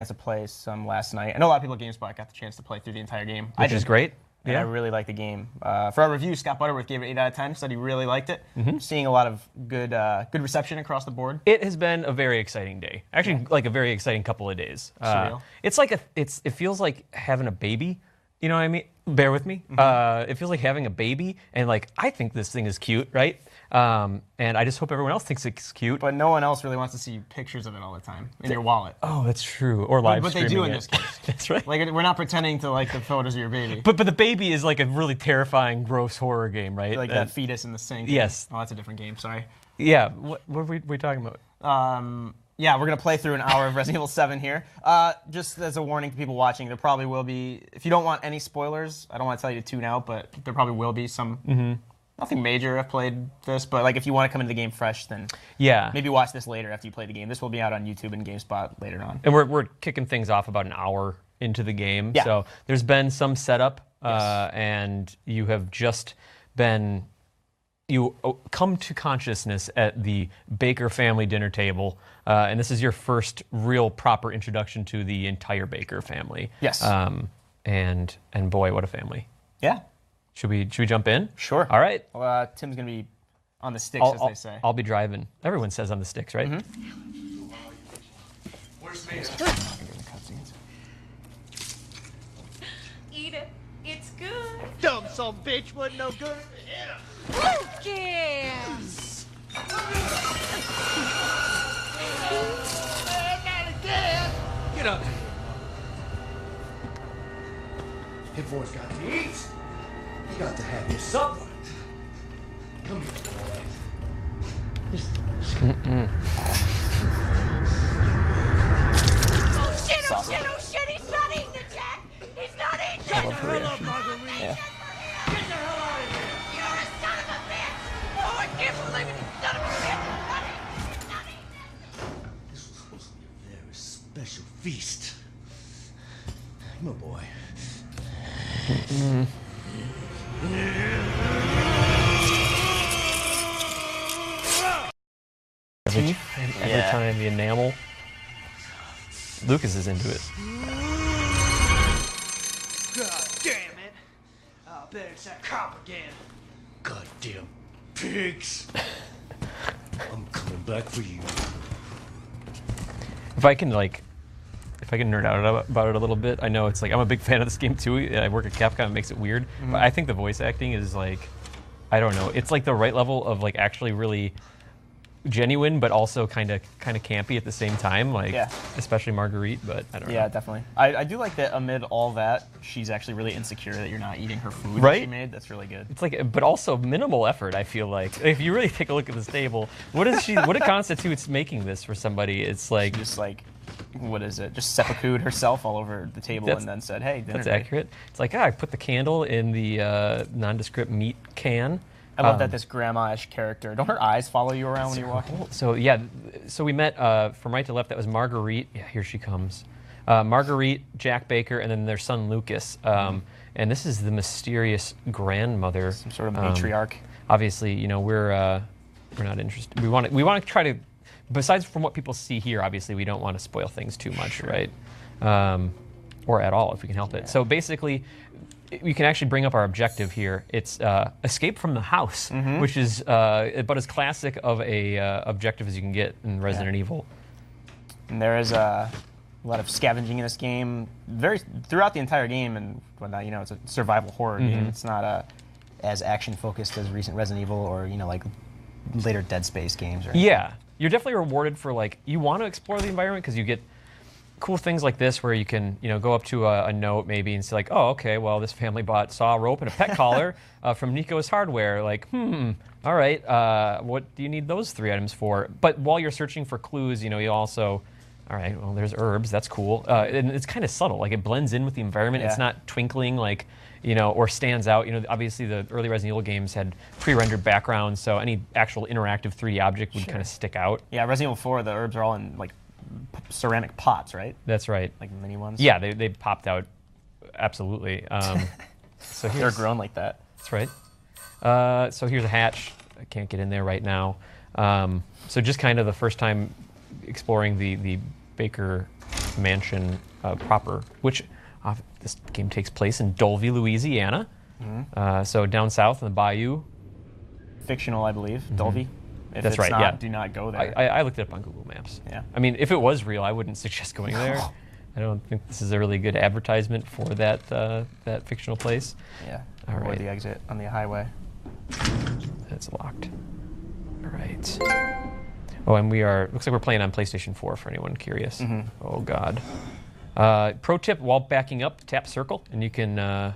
to play some last night. I know a lot of people at GameSpot got the chance to play through the entire game. Which is great. And I really like the game. For our review, Scott Butterworth gave it 8 out of 10. Said he really liked it. Seeing a lot of good reception across the board. It has been a very exciting day. Actually, like a very exciting couple of days. Surreal. It's like it feels like having a baby. You know what I mean? Bear with me. It feels like having a baby, and like I think this thing is cute, right? And I just hope everyone else thinks it's cute. But no one else really wants to see pictures of it all the time in your wallet. Oh, that's true. Or live But they do in this case. That's right. Like we're not pretending to like the photos of your baby. But the baby is like a really terrifying, gross horror game, right? Like that fetus in the sink. Yes. Oh, that's a different game. Sorry. Yeah. What were we talking about? Yeah, we're going to play through an hour of Resident Evil 7 here. Just as a warning to people watching, there probably will be, if you don't want any spoilers, I don't want to tell you to tune out, but there probably will be some, nothing major. I've played this, but like if you want to come into the game fresh, then maybe watch this later after you play the game. This will be out on YouTube and GameSpot later on. And we're kicking things off about an hour into the game. Yeah. So there's been some setup, and you have just been... You come to consciousness at the Baker family dinner table, and this is your first real proper introduction to the entire Baker family. Yes. And boy, what a family. Yeah. Should we jump in? Sure. All right. Well, Tim's going to be on the sticks, as they say. I'll be driving. Everyone says on the sticks, right? Where's me? Eat it. It's good. Dumb some bitch wasn't no good. Lucas! Get up. Hit boy's got to eat. You got to have your supper. Come here, boy. Oh shit, oh shit, oh shit, he's not eating it, Jack! He's not eating it! I love her reaction. Yeah. Get the hell out of here. You're a son of a bitch! Oh, I can't believe it, you son of a bitch! He's not eating it! This was supposed to be a very special feast. Come on, boy. Every time the enamel. Lucas is into it. God damn it. I bet it's that cop again. Goddamn pigs. I'm coming back for you. If I can nerd out about it a little bit, I know it's like I'm a big fan of this game too. I work at Capcom, it makes it weird, but I think the voice acting is like, I don't know, it's like the right level of like actually really genuine, but also kind of campy at the same time, like especially Marguerite. But I don't know. Yeah, definitely. I do like that amid all that, she's actually really insecure that you're not eating her food Right? that she made. That's really good. It's like, but also minimal effort. I feel like if you really take a look at this table, what it constitutes making this for somebody? It's like Just like, what is it? Just seppuku'd herself all over the table and then said, "Hey, dinner that's day." accurate. It's like I put the candle in the nondescript meat can. I love that this grandma-ish character. Don't her eyes follow you around when you're walking? So yeah, so we met from right to left. That was Marguerite. Yeah, here she comes. Marguerite, Jack Baker, and then their son Lucas. And this is the mysterious grandmother. Some sort of matriarch. Obviously, you know we're not interested. We want to try to. Besides from what people see here, obviously we don't want to spoil things too much, right? Or at all if we can help it. So basically, we can actually bring up our objective here. It's escape from the house, which is about as classic of a objective as you can get in Resident Evil. And there is a lot of scavenging in this game, throughout the entire game, and whatnot. You know, it's a survival horror game. It's not as action focused as recent Resident Evil or like later Dead Space games. Or Yeah, you're definitely rewarded for like you want to explore the environment because you get cool things like this where you can go up to a note maybe and say like, oh, okay, well this family bought saw rope and a pet collar from Nico's Hardware. Like, all right, what do you need those 3 items for? But while you're searching for clues, you also, all right, well there's herbs, that's cool, and it's kind of subtle, like it blends in with the environment. It's not twinkling like or stands out. Obviously the early Resident Evil games had pre-rendered backgrounds, so any actual interactive 3D object would kind of stick out. Yeah, Resident Evil 4, the herbs are all in like ceramic pots, right? That's right. Like mini ones. Yeah, they popped out. Absolutely. So They're grown like that. That's right. So here's a hatch. I can't get in there right now. So just kind of the first time exploring the Baker mansion proper, which this game takes place in Dolby, Louisiana. So down south in the bayou. Fictional, I believe. Dolby. If That's it's right, not, yeah. do not go there. I looked it up on Google Maps. Yeah. I mean, if it was real, I wouldn't suggest going there. I don't think this is a really good advertisement for that that fictional place. Yeah. All Avoid right. the exit on the highway. That's locked. All right. Oh, and looks like we're playing on PlayStation 4 for anyone curious. Oh, God. Pro tip, while backing up, tap circle, and you can... It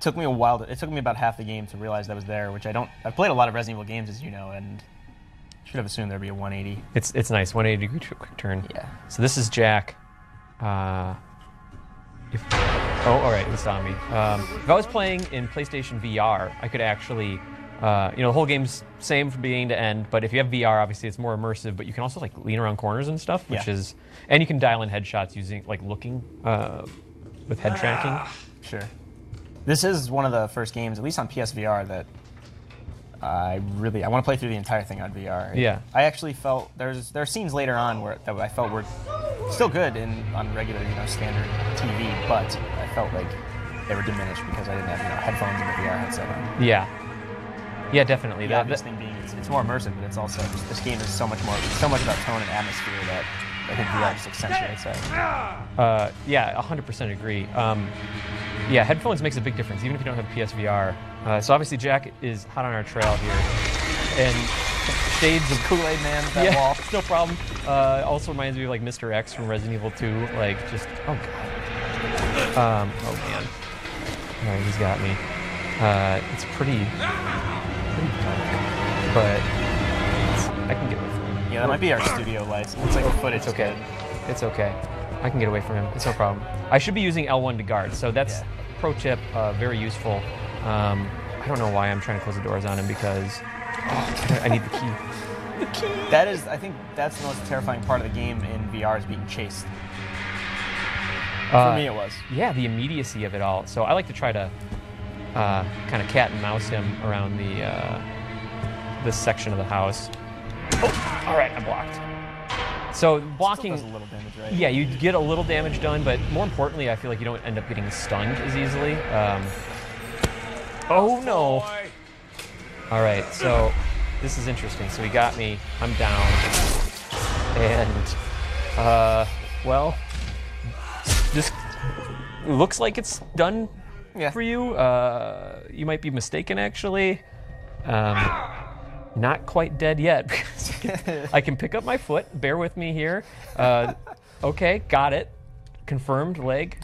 took me a while. It took me about half the game to realize that was there, which I don't... I've played a lot of Resident Evil games, as you know, and should have assumed there'd be a 180. It's nice, 180-degree quick turn. Yeah. So this is Jack. All right, he saw me. If I was playing in PlayStation VR, I could actually... the whole game's same from beginning to end, but if you have VR, obviously it's more immersive, but you can also like lean around corners and stuff, which is... And you can dial in headshots using, like, looking with head tracking. Sure. This is one of the first games, at least on PSVR, that I want to play through the entire thing on VR. Yeah. I actually felt there are scenes later on that I felt were still good on regular, standard TV, but I felt like they were diminished because I didn't have headphones and the VR headset on. Yeah, definitely. The obvious thing being it's more immersive, but it's also this game is so much about tone and atmosphere that I think VR just accentuates that. Yeah, 100% agree. Yeah, headphones makes a big difference, even if you don't have PSVR. So obviously Jack is hot on our trail here, and shades of Kool-Aid Man, that wall. no problem. Also reminds me of like Mr. X from Resident Evil 2, like just oh god. Oh man. All right, he's got me. It's pretty dark, but I can get away from him. Yeah, that might be our studio lights. It looks like the footage. It's okay. It's okay. I can get away from him. It's no problem. I should be using L1 to guard, so that's pro tip, very useful. I don't know why I'm trying to close the doors on him because I need the key. The key! I think that's the most terrifying part of the game in VR is being chased. For me it was. Yeah, the immediacy of it all. So I like to try to kind of cat and mouse him around this section of the house. Oh, all right, I'm blocked. So blocking, Still does a little damage, right? yeah, you get a little damage done, but more importantly, I feel like you don't end up getting stunned as easily. Oh no! All right, so this is interesting. So he got me. I'm down, and well, this looks like it's done for you. You might be mistaken, actually. Not quite dead yet. Because I can pick up my foot. Bear with me here. Okay, got it. Confirmed leg.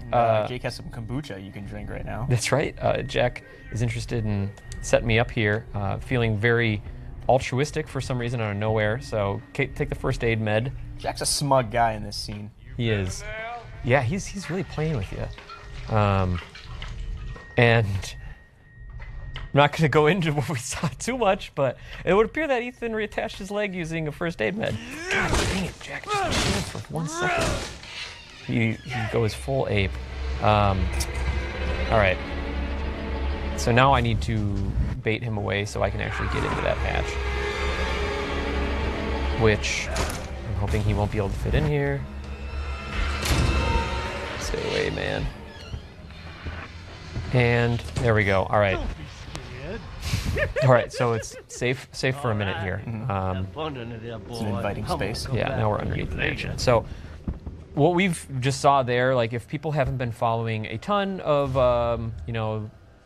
Jake has some kombucha you can drink right now. That's right. Jack is interested in setting me up here. Feeling very altruistic for some reason out of nowhere. So take the first aid med. Jack's a smug guy in this scene. He is. Yeah, he's really playing with you. And I'm not going to go into what we saw too much, but it would appear that Ethan reattached his leg using a first aid med. God dang it, Jack, just chill for 1 second. He goes full ape. All right. So now I need to bait him away so I can actually get into that patch. Which I'm hoping he won't be able to fit in here. Stay away, man. And there we go. All right. All right, so it's safe for a minute here. It's an inviting space. Yeah, now we're underneath the mansion. So what we've just saw there, like if people haven't been following a ton of,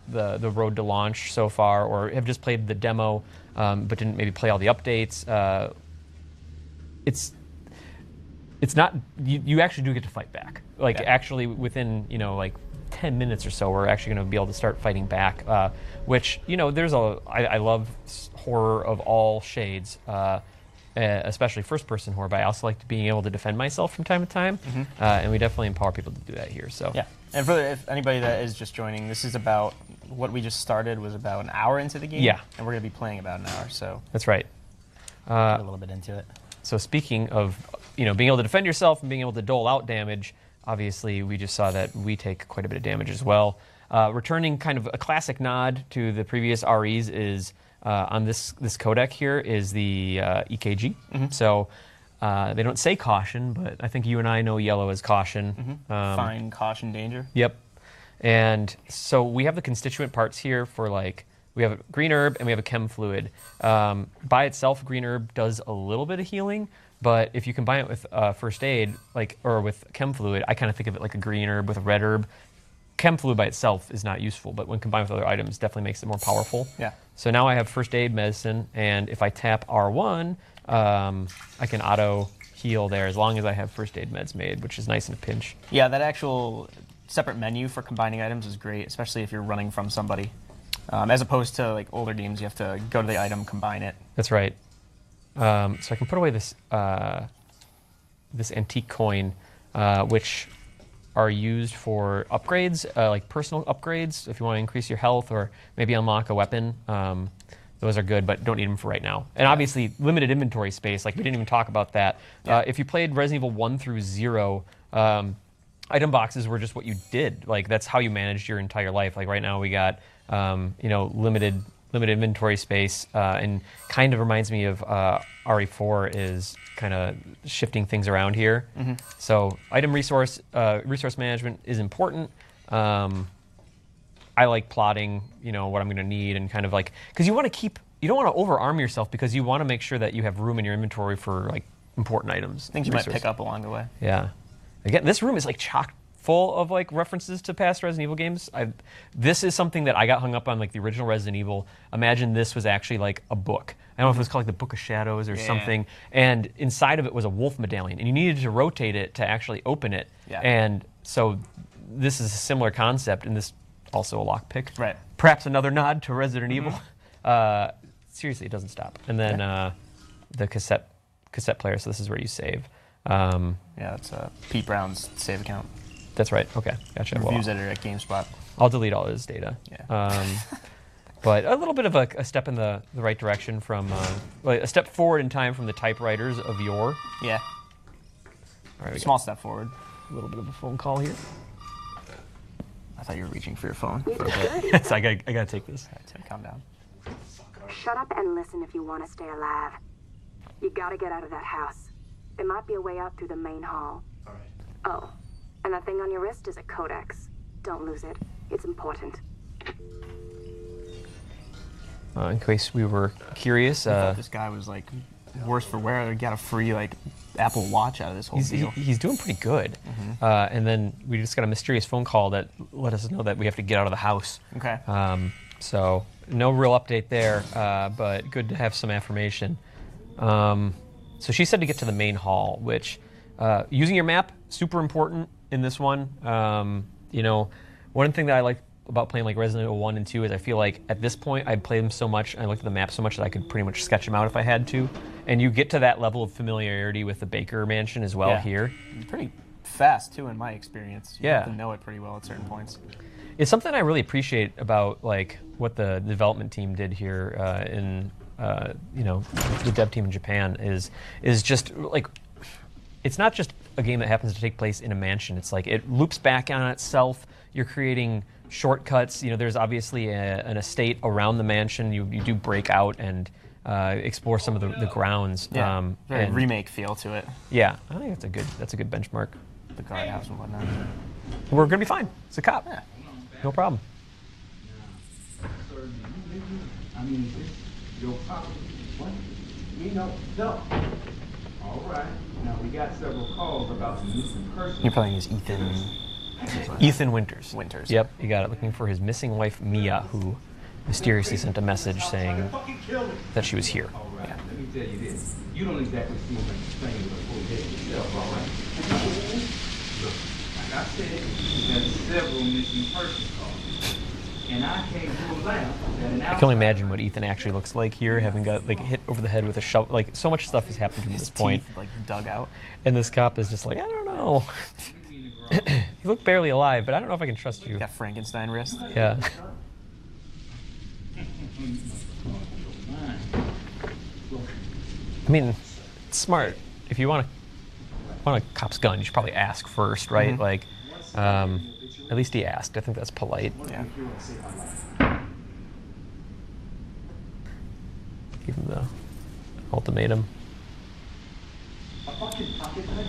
the road to launch so far, or have just played the demo, but didn't maybe play all the updates, it's not, you actually do get to fight back. Like actually within, like 10 minutes or so, we're actually going to be able to start fighting back, which, I love horror of all shades, especially first-person horror, but I also like being able to defend myself from time to time, and we definitely empower people to do that here. So yeah, and if anybody that is just joining, this is about what we just started was about an hour into the game, yeah, and we're going to be playing about an hour, so that's right. A little bit into it. So speaking of, being able to defend yourself and being able to dole out damage, obviously we just saw that we take quite a bit of damage as well. Returning kind of a classic nod to the previous REs is on this codec here is the EKG. So They don't say caution, but I think you and I know yellow is caution. Fine, caution, danger. Yep. And so we have the constituent parts here for like, we have a green herb and we have a chem fluid. By itself, green herb does a little bit of healing, but if you combine it with first aid, like, or with chem fluid, I kind of think of it like a green herb with a red herb. Chem fluid by itself is not useful, but when combined with other items, definitely makes it more powerful. Yeah. So now I have first aid medicine, and if I tap R1, I can auto heal there as long as I have first aid meds made, which is nice in a pinch. Yeah, that actual separate menu for combining items is great, especially if you're running from somebody. As opposed to like older games, you have to go to the item, combine it. That's right. So I can put away this this antique coin, which are used for upgrades, like personal upgrades, if you want to increase your health or maybe unlock a weapon. Those are good, but don't need them for right now. And obviously, limited inventory space, like we didn't even talk about that. Yeah. If you played Resident Evil 1 through 0, item boxes were just what you did. Like, that's how you managed your entire life. Like, right now we got, limited inventory space, and kind of reminds me of RE4 is kind of shifting things around here. So item resource management is important. I like plotting, what I'm going to need and kind of like, because you don't want to overarm yourself because you want to make sure that you have room in your inventory for like important items. Things you might pick up along the way. Yeah. Again, this room is like chock full of like references to past Resident Evil games. This is something that I got hung up on, like the original Resident Evil. Imagine this was actually like a book. I don't know if it was called like the Book of Shadows or something. And inside of it was a wolf medallion, and you needed to rotate it to actually open it. Yeah. And so this is a similar concept, and this also a lockpick. Right. Perhaps another nod to Resident Evil. Seriously, it doesn't stop. And then the cassette player. So this is where you save. Yeah, that's Pete Brown's save account. That's right. Okay, gotcha. Reviews editor at GameSpot. I'll delete all his data. Yeah. But a little bit of a step in the right direction from, a step forward in time from the typewriters of yore. Yeah. All right, Small step forward. a little bit of a phone call here. I thought you were reaching for your phone. Yes, I gotta take this. All right, Tim, calm down. Shut up and listen if you want to stay alive. You gotta get out of that house. There might be a way out through the main hall. All right. Oh, and that thing on your wrist is a codex. Don't lose it. It's important. In case we were curious, I thought this guy was like worse for wear. He got a free like Apple Watch out of this whole deal. he's doing pretty good. And then we just got a mysterious phone call that let us know that we have to get out of the house. Okay. So no real update there, but good to have some affirmation. So she said to get to the main hall, which using your map, super important in this one. One thing that I like about playing like Resident Evil 1 and 2 is I feel like at this point I'd played them so much and I looked at the map so much that I could pretty much sketch them out if I had to. And you get to that level of familiarity with the Baker Mansion as well here. It's pretty fast too, in my experience. You Yeah. have to know it pretty well at certain points. It's something I really appreciate about like what the development team did here in the dev team in Japan is just like it's not just a game that happens to take place in a mansion. It's like it loops back on itself. You're creating shortcuts. There's obviously an estate around the mansion. You do break out and explore some of the grounds. Yeah. Very and remake feel to it. Yeah, I think that's a good benchmark. The guardhouse and whatnot. We're gonna be fine. It's a cop. Yeah. No problem. I mean, your property. What? No. All right. Now, we got several calls about some missing persons. You're playing as Ethan. Ethan Winters. Winters. Yep, you got it. Looking for his missing wife, Mia, who mysteriously sent a message saying that she was here. All right. Let me tell you this. You don't exactly seem like the stranger before you hit yourself, all right? Look, like I said, there's several missing persons calls. And I came to a lab that an I can only imagine what Ethan actually looks like here, having got like hit over the head with a shovel. Like so much stuff has happened to him at this point, Teeth, like dug out. and this cop is just like, I don't know. You look barely alive, but I don't know if I can trust you. Got Frankenstein wrist. Yeah. I mean, it's smart. If you want a cop's gun, you should probably ask first, right? Like, at least he asked. I think that's polite. Yeah. Give him the ultimatum. A fucking pocket knife?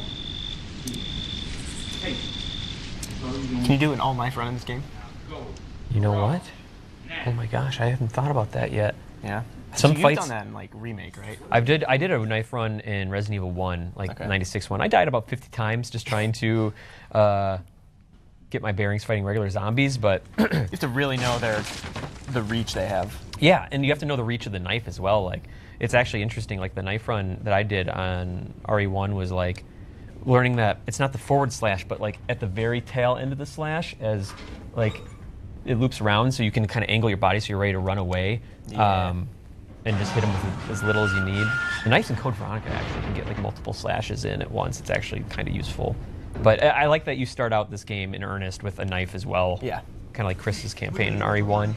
Hey. Can you do an all-knife run in this game? Go. You know what? Oh my gosh, I haven't thought about that yet. Yeah. Some So you've fights. done that in like remake, right? I did a knife run in Resident Evil 1, like Okay. 96 one. I died about 50 times just trying to get my bearings fighting regular zombies, but You have to really know the reach they have. yeah, and you have to know the reach of the knife as well. Like, it's actually interesting. Like the knife run that I did on RE1 was like learning that it's not the forward slash, but like at the very tail end of the slash, as like it loops around, so you can kind of angle your body so you're ready to run away. Yeah. And just hit them with as little as you need. The knives in Code Veronica actually can get like multiple slashes in at once. It's actually kind of useful. But I like that you start out this game in earnest with a knife as well. Yeah. Kind of like Chris's campaign in RE1.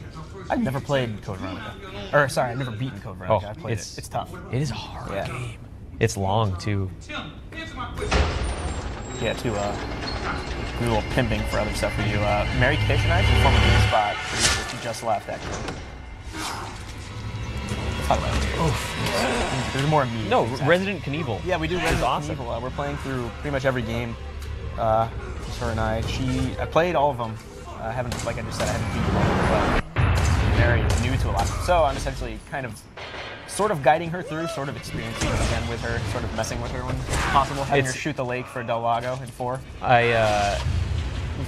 I've never played Code Veronica. Or sorry, I've never beaten Code Veronica. I've played it. It's tough. It is a hard Yeah. game. It's long too. Tim, answer my question. Yeah, to do a little pimping for other stuff for you. Mary Kish and I, from former GameSpot producer, she just left actually. Let's talk about it. There's more immediate. No, things Resident Knievel. Yeah, we do It's Resident awesome. Evil. We're playing through pretty much every game. Just her and I. I played all of them. I haven't, like I just said, I haven't beaten them, but Mary is new to a lot of them. So I'm essentially kind of, sort of guiding her through, sort of experiencing it again with her, sort of messing with her when possible, having her shoot the lake for Del Lago in 4.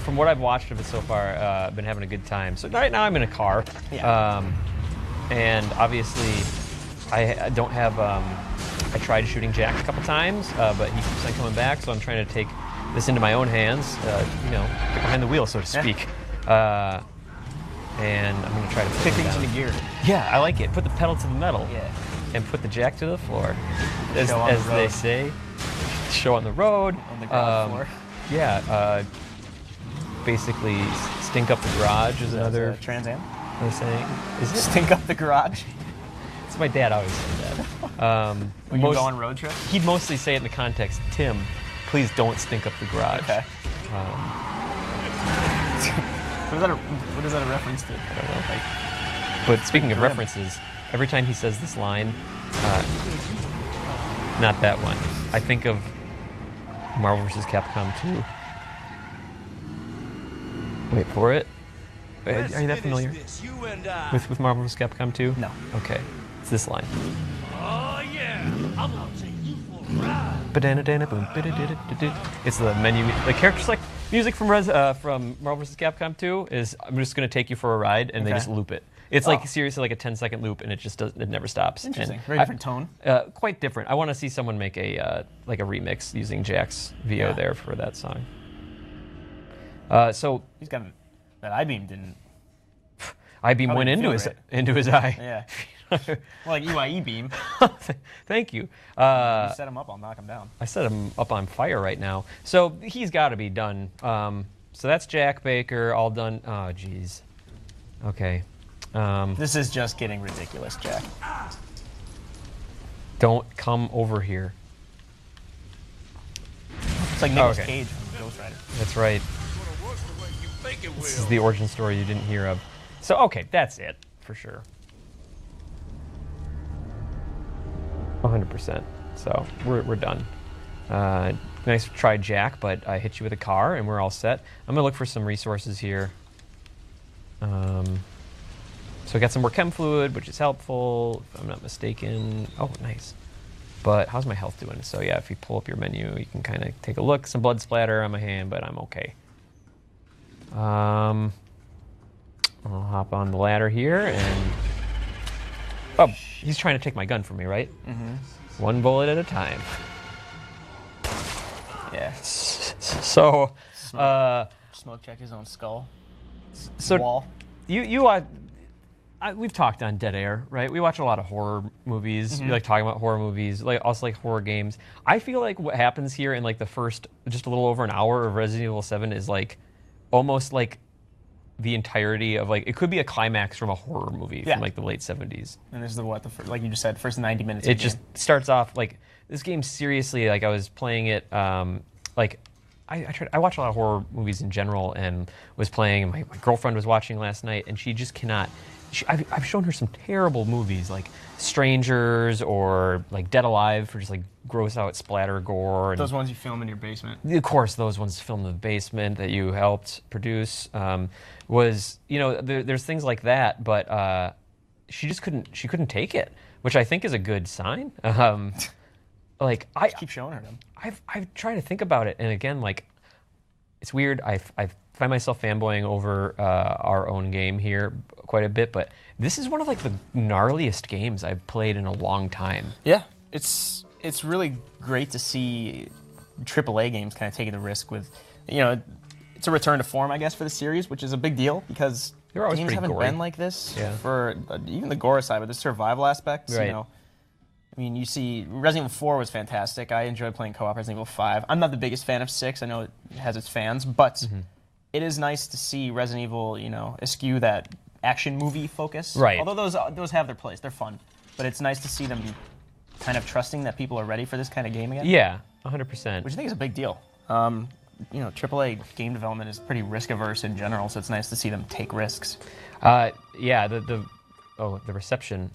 From what I've watched of it so far, I've been having a good time. So right now I'm in a car. Yeah. And obviously, I don't have. I tried shooting Jack a couple times, but he keeps on coming back. So I'm trying to take this into my own hands. Get behind the wheel, so to speak. And I'm going to try to Kick put him things down. into gear. Yeah, I like it. Put the pedal to the metal. Yeah. And put the Jack to the floor, as Show on the they road. say. Show on the road. On the garage floor. Yeah. Basically, stink up the garage is another Trans Am. saying. Is it? Stink up the garage. It's my dad always said that. When you go on road trips. He'd mostly say it in the context, Tim, please don't stink up the garage. Okay. What is that a reference to? I don't know. But speaking of references, every time he says this line, not that one, I think of Marvel vs. Capcom 2. Wait for it. Are you that familiar with Marvel vs. Capcom 2? No. Okay. It's this line. Oh yeah, I'm gonna take you for a ride. Ba-dana-dana boom, ba-da-da-da-da-da. It's the menu. The character select music from Marvel vs. Capcom 2 is I'm just going to take you for a ride, and they Okay. just loop it. It's like seriously like a 10-second loop, and it never stops. Interesting. And Very different tone. Quite different. I want to see someone make a remix using Jack's VO there for that song. So He's got that I-beam didn't. I-beam How went did it into feel, into his eye. Yeah. Well, like EYE beam. Thank you. You set him up, I'll knock him down. I set him up on fire right now. So he's got to be done. So that's Jack Baker, all done. Oh, geez. Okay. This is just getting ridiculous, Jack. Don't come over here. It's like Nicolas okay. Cage from Ghost Rider. That's right. This is the origin story you didn't hear of. So, okay, that's it, for sure. 100%. So, we're done. Nice try, Jack, but I hit you with a car, and we're all set. I'm going to look for some resources here. So I got some more chem fluid, which is helpful, if I'm not mistaken. Oh, nice. But how's my health doing? So yeah, if you pull up your menu, you can kind of take a look. Some blood splatter on my hand, but I'm okay. I'll hop on the ladder here, and... Oh, he's trying to take my gun from me, right? Mm-hmm. One bullet at a time. Yeah. So, Smoke check his own skull. so Wall. We've talked on Dead Air, right? We watch a lot of horror movies. We like talking about horror movies, like also like horror games. I feel like what happens here in like the first, just a little over an hour of Resident Evil 7 is like almost like the entirety of like, it could be a climax from a horror movie Yeah. from like the late 70s. And this is like you just said, first 90 minutes. It of the just game. starts off like this game seriously. Like I was playing it like I watch a lot of horror movies in general, and was playing. And my girlfriend was watching last night, and she just cannot. I've shown her some terrible movies like Strangers or like Dead Alive for just like gross out splatter gore. And Those ones you film in your basement. of course, those ones filmed in the basement that you helped produce. Was there's things like that, but she just couldn't take it, which I think is a good sign. Like I Keep showing her them. I've tried to think about it, and again, like it's weird. I find myself fanboying over our own game here quite a bit, but this is one of like the gnarliest games I've played in a long time. Yeah, it's really great to see AAA games kind of taking the risk with, it's a return to form, I guess, for the series, which is a big deal because They're always games pretty haven't gory. been like this Yeah. for even the gore side, but the survival aspects, Right. I mean, you see, Resident Evil 4 was fantastic. I enjoyed playing co-op Resident Evil 5. I'm not the biggest fan of 6. I know it has its fans, but it is nice to see Resident Evil, eschew that action movie focus. Right. Although those have their place. They're fun. But it's nice to see them be kind of trusting that people are ready for this kind of game again. Yeah, 100%. Which I think is a big deal. AAA game development is pretty risk-averse in general, so it's nice to see them take risks. Yeah, the reception,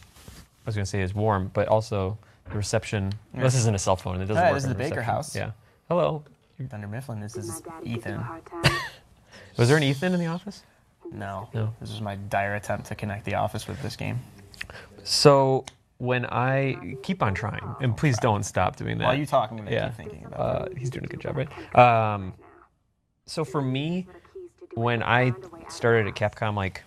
I was going to say is warm, but also the reception. Yeah. This isn't a cell phone. It doesn't Hi, work this is on the Baker reception. house. Yeah. Hello. Thunder Mifflin, this Did my is dad give you a Ethan. hard time? Was there an Ethan in the office? No. No. This is my dire attempt to connect the office with this game. So when I keep on trying, and please don't stop doing that. While you talking, I'm Yeah. keep thinking about it. He's doing a good job, right? So for me, when I started at Capcom, like,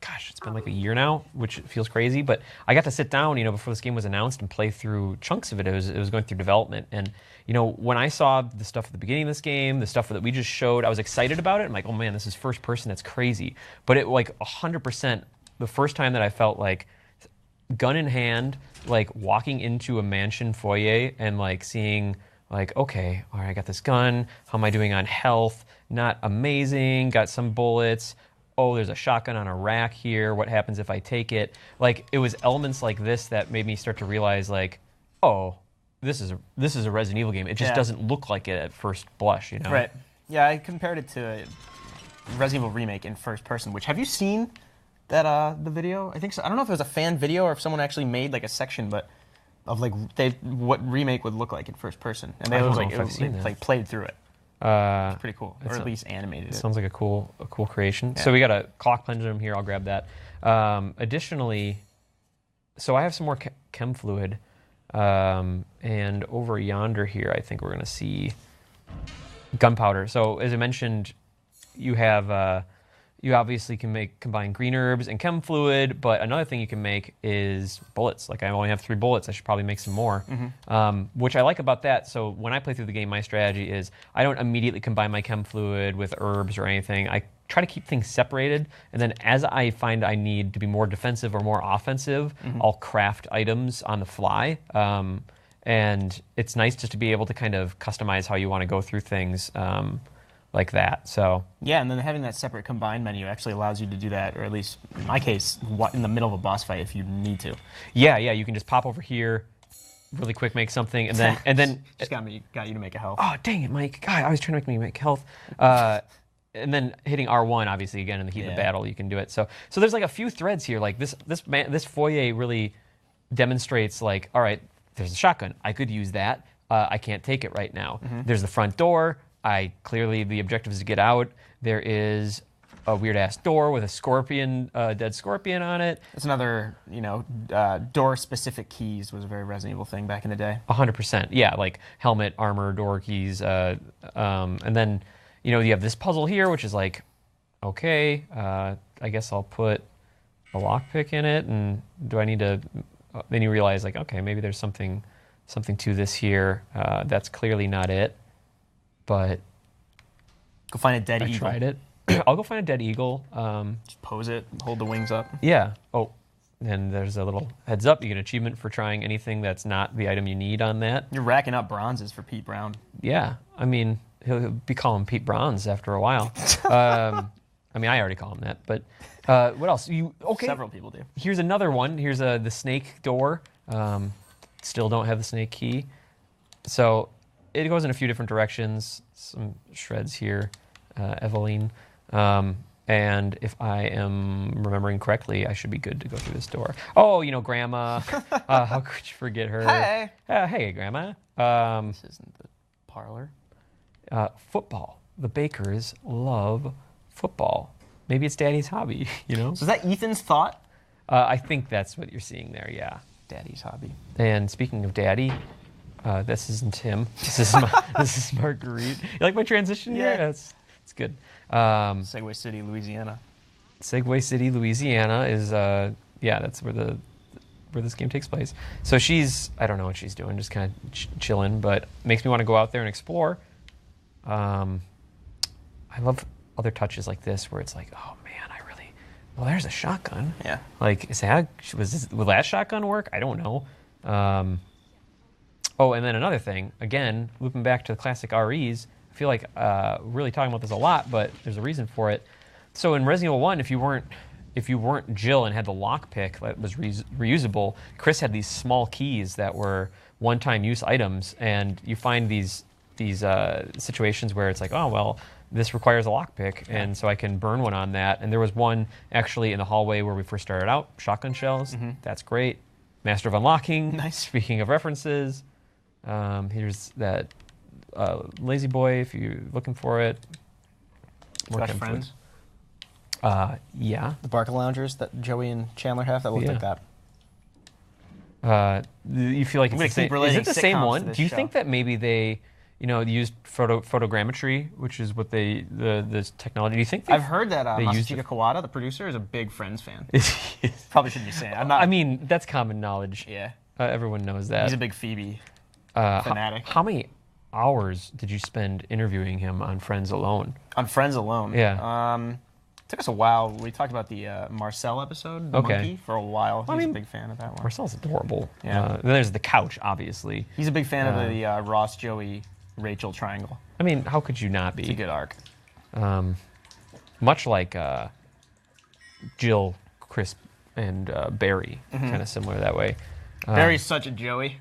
gosh, it's been like a year now, which feels crazy, but I got to sit down, before this game was announced and play through chunks of it. It was going through development. And, when I saw the stuff at the beginning of this game, the stuff that we just showed, I was excited about it. I'm like, oh man, this is first person, that's crazy. But it, like, 100%, the first time that I felt like gun in hand, like walking into a mansion foyer and like seeing like, okay, all right, I got this gun. How am I doing on health? Not amazing. Got some bullets. Oh, there's a shotgun on a rack here. What happens if I take it? Like, it was elements like this that made me start to realize, like, oh, this is a Resident Evil game. It just Yeah. doesn't look like it at first blush, Right. Yeah, I compared it to a Resident Evil remake in first person, which, have you seen that the video? I think so. I don't know if it was a fan video or if someone actually made like a section, but of like what remake would look like in first person. And I don't know like, if I've seen that. like played through it. Uh, Pretty cool. It's Or at a- least animated it. Sounds like a cool creation. Yeah. So we got a clock pendulum here. I'll grab that. Additionally, so I have some more chem fluid, and over yonder here, I think we're gonna see gunpowder. So as I mentioned, you have you obviously can combine green herbs and chem fluid, but another thing you can make is bullets. Like, I only have 3 bullets. I should probably make some more, which I like about that. So when I play through the game, my strategy is I don't immediately combine my chem fluid with herbs or anything. I try to keep things separated, and then as I find I need to be more defensive or more offensive, I'll craft items on the fly. And it's nice just to be able to kind of customize how you want to go through things like that. So Yeah, and then having that separate combined menu actually allows you to do that, or at least in my case, in the middle of a boss fight if you need to. yeah, you can just pop over here, really quick, make something, and then Just got you to make a health. oh dang it, Mike! God, I was trying to make me make health. And then hitting R1, obviously, again in the heat of Yeah. battle, you can do it. So there's like a few threads here. Like this foyer really demonstrates, like, all right, there's a shotgun. I could use that. I can't take it right now. There's the front door. Clearly the objective is to get out. There is a weird ass door with a scorpion, dead scorpion on it. It's another, door-specific keys was a very Resident Evil thing back in the day. 100%. Yeah, like helmet, armor, door keys. And then, you have this puzzle here, which is like, okay, I guess I'll put a lockpick in it. And do I need to... Then you realize, like, okay, maybe there's something to this here. That's clearly not it. But Go find a dead I eagle. tried it. I'll go find a dead eagle. Just pose it, hold the wings up. Yeah. Oh, and there's a little heads up. You get an achievement for trying anything that's not the item you need on that. You're racking up bronzes for Pete Brown. Yeah. I mean, he'll be calling Pete Bronze after a while. I mean, I already call him that. But what else? Okay. Several people do. Here's another one. Here's the snake door. Still don't have the snake key. So it goes in a few different directions. Some shreds here, Eveline. And if I am remembering correctly, I should be good to go through this door. Oh, Grandma. How could you forget her? Hey. Hey, Grandma. This isn't the parlor. Football. The Bakers love football. Maybe it's Daddy's hobby, So is that Ethan's thought? I think that's what you're seeing there, yeah. Daddy's hobby. And speaking of Daddy, this isn't him. This is Marguerite. You like my transition here? Yeah. It's good. Segway City, Louisiana. Segway City, Louisiana is that's where this game takes place. So I don't know what she's doing, just kind of chilling, but makes me want to go out there and explore. I love other touches like this where it's like, oh man, well, there's a shotgun. Yeah. Like, will that shotgun work? I don't know. And then another thing, again, looping back to the classic REs, I feel like really talking about this a lot, but there's a reason for it. So in Resident Evil 1, if you weren't Jill and had the lockpick that was reusable, Chris had these small keys that were one-time use items, and you find these situations where it's like, oh well, this requires a lockpick, and so I can burn one on that. And there was one actually in the hallway where we first started out, shotgun shells. That's great. Master of Unlocking. Nice. Speaking of references, here's that Lazy Boy if you're looking for it. More friends. Yeah. The Barca Loungers that Joey and Chandler have that look like that. You feel like I'm it's gonna the keep same? Is relating it the sitcoms same to one? this Do you show. think that maybe they, used photogrammetry, which is what this technology? Do you think I've heard that they used Masachika Kawada, the producer, is a big Friends fan. Probably shouldn't be saying. I'm not. I mean, that's common knowledge. Yeah. Everyone knows that. He's a big Phoebe fanatic. How many hours did you spend interviewing him on Friends alone? On Friends alone. Yeah. Took us a while. We talked about the Marcel episode, the monkey, for a while. He's a big fan of that one. Marcel's adorable. Yeah. Then there's the couch, obviously. He's a big fan of the Ross, Joey, Rachel triangle. I mean, how could you not be? It's a good arc. Much like Jill, Chris, and Barry, kind of similar that way. Barry's such a Joey.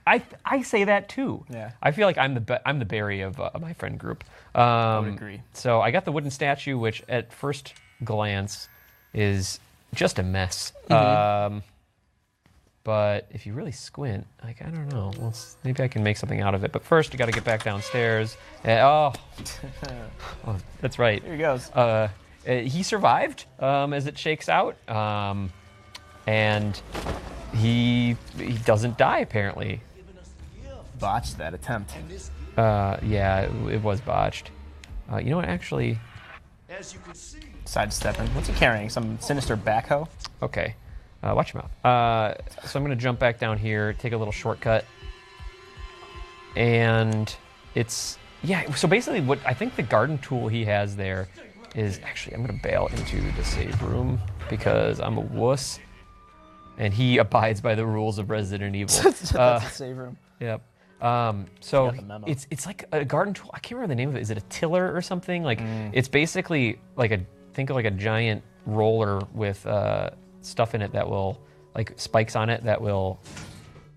I say that too. Yeah. I feel like I'm the Barry of my friend group. I would agree. So I got the wooden statue, which at first glance is just a mess. But if you really squint, like, I don't know, maybe I can make something out of it. But first, you got to get back downstairs. Oh, that's right. Here he goes. He survived, as it shakes out, and he doesn't die apparently. Botched that attempt. Yeah, it was botched. You know what? Actually, Sidestepping. What's he carrying? Some sinister backhoe? okay. Watch your mouth. So I'm going to jump back down here, take a little shortcut. And so basically what I think the garden tool he has there is, actually, I'm going to bail into the save room because I'm a wuss. And he abides by the rules of Resident Evil. That's a save room. Yep. So Got the memo. it's like a garden tool. I can't remember the name of it. Is it a tiller or something? Like it's basically like think of like a giant roller with stuff in it that will, like spikes on it that will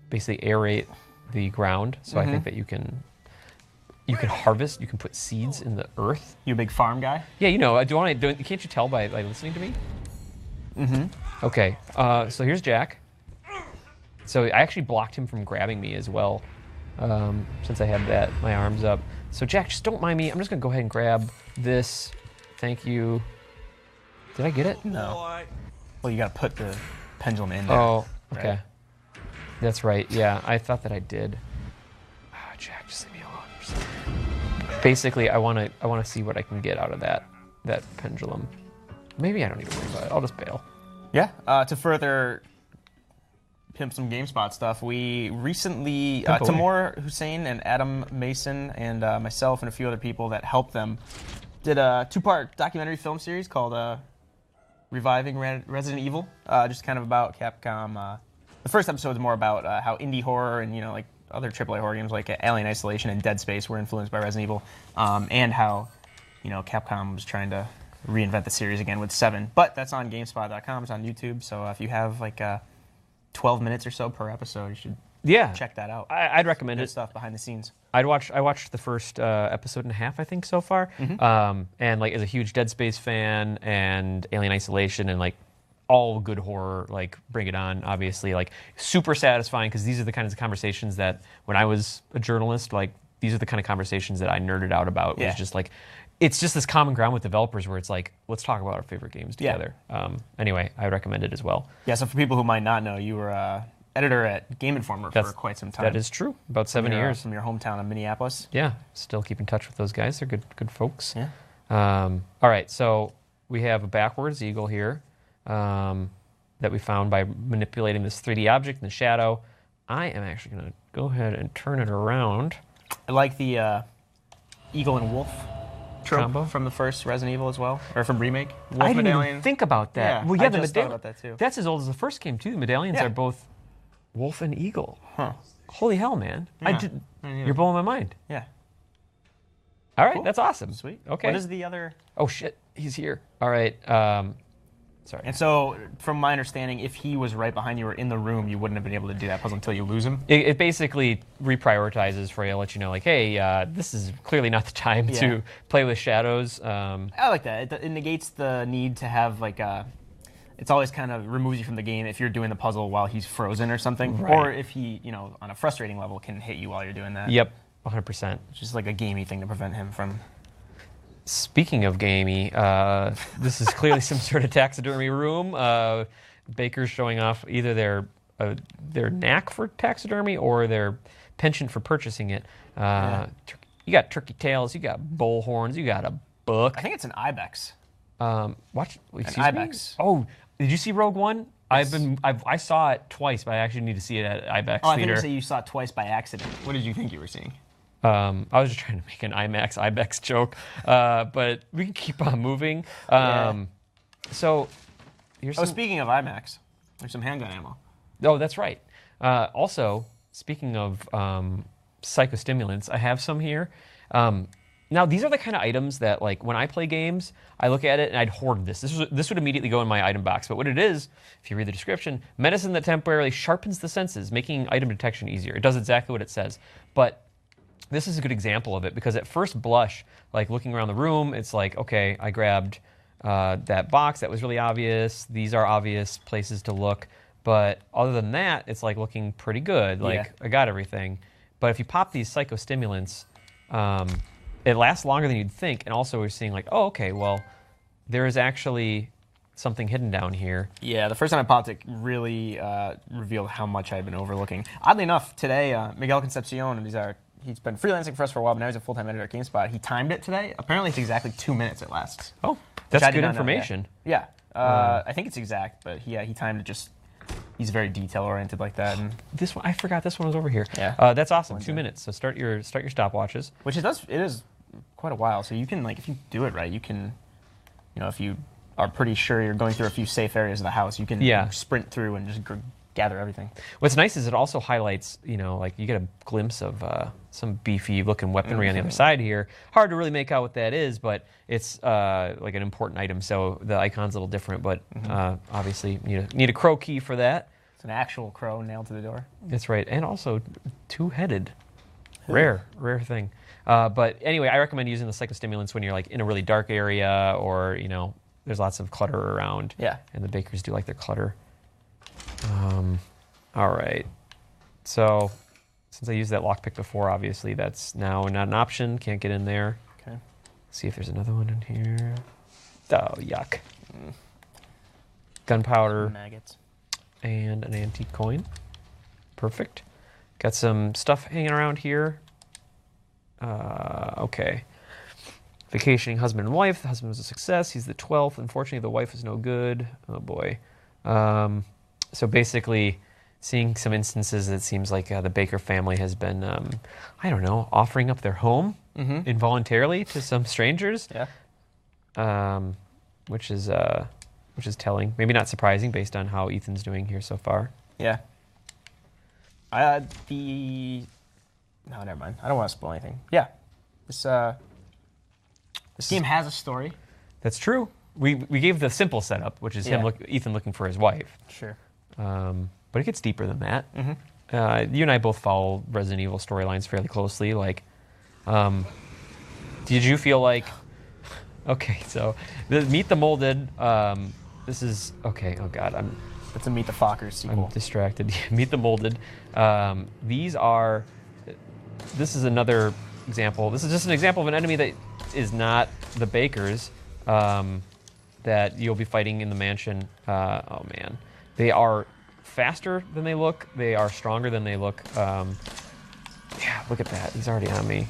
basically aerate the ground. So I think that you can harvest. You can put seeds in the earth. You a big farm guy? Yeah, can't you tell by listening to me? Mm-hmm. Okay. So here's Jack. So I actually blocked him from grabbing me as well, since I had my arms up. So Jack, just don't mind me. I'm just gonna go ahead and grab this. Thank you. Did I get it? No. Well, you gotta put the pendulum in there. Oh, okay. Right? That's right. Yeah, I thought that I did. Oh, Jack, just leave me alone. Basically, I want to see what I can get out of that pendulum. Maybe I don't need to worry about it. I'll just bail. Yeah. To further pimp some GameSpot stuff, we recently, Pimp away. Timur Hussein and Adam Mason and myself and a few other people that helped them did a 2-part documentary film series called Reviving Resident Evil, just kind of about Capcom. The first episode is more about how indie horror and like other AAA horror games like Alien Isolation and Dead Space were influenced by Resident Evil, and how Capcom was trying to reinvent the series again with 7. But that's on GameSpot.com. It's on YouTube. So if you have like 12 minutes or so per episode, you should check that out. I'd recommend Good it. stuff behind the scenes. I watched the first episode and a half, I think, so far. And like, as a huge Dead Space fan and Alien Isolation and like all good horror, like Bring It On, obviously, like super satisfying because these are the kinds of conversations that when I was a journalist, like these are the kind of conversations that I nerded out about. It was just like, it's just this common ground with developers where it's like, let's talk about our favorite games together. Anyway, I recommend it as well. Yeah, so for people who might not know, you were editor at Game Informer for quite some time. That is true. About 7 years. From your hometown of Minneapolis. Yeah, still keep in touch with those guys. They're good folks. Yeah. All right, so we have a backwards eagle here that we found by manipulating this 3D object in the shadow. I am actually going to go ahead and turn it around. I like the eagle and wolf trope Combo? from the first Resident Evil as well, or from remake. Wolf I didn't medallion. even think about that. Yeah, Well, yeah, I the just thought medallion. about that too. That's as old as the first game too. The medallions Yeah. are both wolf and eagle. Huh. Holy hell, man! I Yeah, did. I knew. You're blowing my mind. Yeah. All right, Cool. that's awesome. Sweet. Okay. What is the other? Oh shit, he's here. All right. Sorry. And so, from my understanding, if he was right behind you or in the room, you wouldn't have been able to do that puzzle until you lose him. It basically reprioritizes for you, let you know, like, hey, this is clearly not the time to play with shadows. I like that. It negates the need to have like it's always kind of removes you from the game if you're doing the puzzle while he's frozen or something, Right. or if he, on a frustrating level, can hit you while you're doing that. Yep, 100%. It's just like a gamey thing to prevent him from. Speaking of gamey, this is clearly some sort of taxidermy room. Baker's showing off either their knack for taxidermy or their penchant for purchasing it. You got turkey tails, you got bull horns, you got a book. I think it's an ibex. Excuse ibex. me? Oh, did you see Rogue One? I saw it twice, but I actually need to see it at Ibex Oh, I think Theater. you said you saw it twice by accident. What did you think you were seeing? I was just trying to make an IMAX Ibex joke, but we can keep on moving. So here's Oh, some, speaking of IMAX, there's some handgun ammo. oh, that's right. Also, speaking of psychostimulants, I have some here. Now, these are the kind of items that, like, when I play games, I look at it and I'd hoard this. This would immediately go in my item box. But what it is, if you read the description, medicine that temporarily sharpens the senses, making item detection easier. It does exactly what it says. But this is a good example of it because at first blush, like looking around the room, it's like, okay, I grabbed that box. That was really obvious. These are obvious places to look. But other than that, it's like looking pretty good. Like, I got everything. But if you pop these psychostimulants, it lasts longer than you'd think. And also we're seeing like, oh, okay, well, there is actually something hidden down here. Yeah, the first time I popped it really revealed how much I had been overlooking. Oddly enough, today, Miguel Concepcion, he's been freelancing for us for a while, but now he's a full-time editor at GameSpot. He timed it today. Apparently it's exactly 2 minutes it lasts. Oh, Which that's I did good not know, information. Yeah. I think it's exact, but he timed it just, he's very detail-oriented like that. And This one, I forgot this one was over here. Yeah. That's awesome. One's 2 good. minutes. So start your stopwatches. which it is quite a while, so you can, like, if you do it right, you can, if you are pretty sure you're going through a few safe areas of the house, you can sprint through and just gather everything. What's nice is it also highlights, like you get a glimpse of some beefy looking weaponry on the other side here. Hard to really make out what that is, but it's like an important item, so the icon's a little different, but obviously you need a crow key for that. It's an actual crow nailed to the door. That's right, and also two-headed. Rare thing. But anyway, I recommend using the psychostimulants when you're like in a really dark area or, there's lots of clutter around. Yeah. And the bakers do like their clutter. All right. So since I used that lockpick before, obviously that's now not an option. Can't get in there. Okay. See if there's another one in here. Oh, yuck. Gunpowder Maggots. and an antique coin. Perfect. Got some stuff hanging around here. Okay. Vacationing husband and wife. The husband was a success. He's the 12th. Unfortunately, the wife is no good. Oh, boy. So basically, seeing some instances that seems like the Baker family has been, offering up their home involuntarily to some strangers. Yeah. Which is telling. Maybe not surprising based on how Ethan's doing here so far. Yeah. No, never mind. I don't want to spoil anything. Yeah. This game has a story. That's true. We gave the simple setup, which is Yeah. Ethan looking for his wife. Sure. But it gets deeper than that. you and I both follow Resident Evil storylines fairly closely. Like, did you feel like? Okay, so Meet the Molded. This is okay. Oh God, It's a Meet the Fockers sequel. I'm distracted. Meet the Molded. This is another example. This is just an example of an enemy that is not the Bakers that you'll be fighting in the mansion. Oh man, they are faster than they look. They are stronger than they look. Yeah, look at that. He's already on me.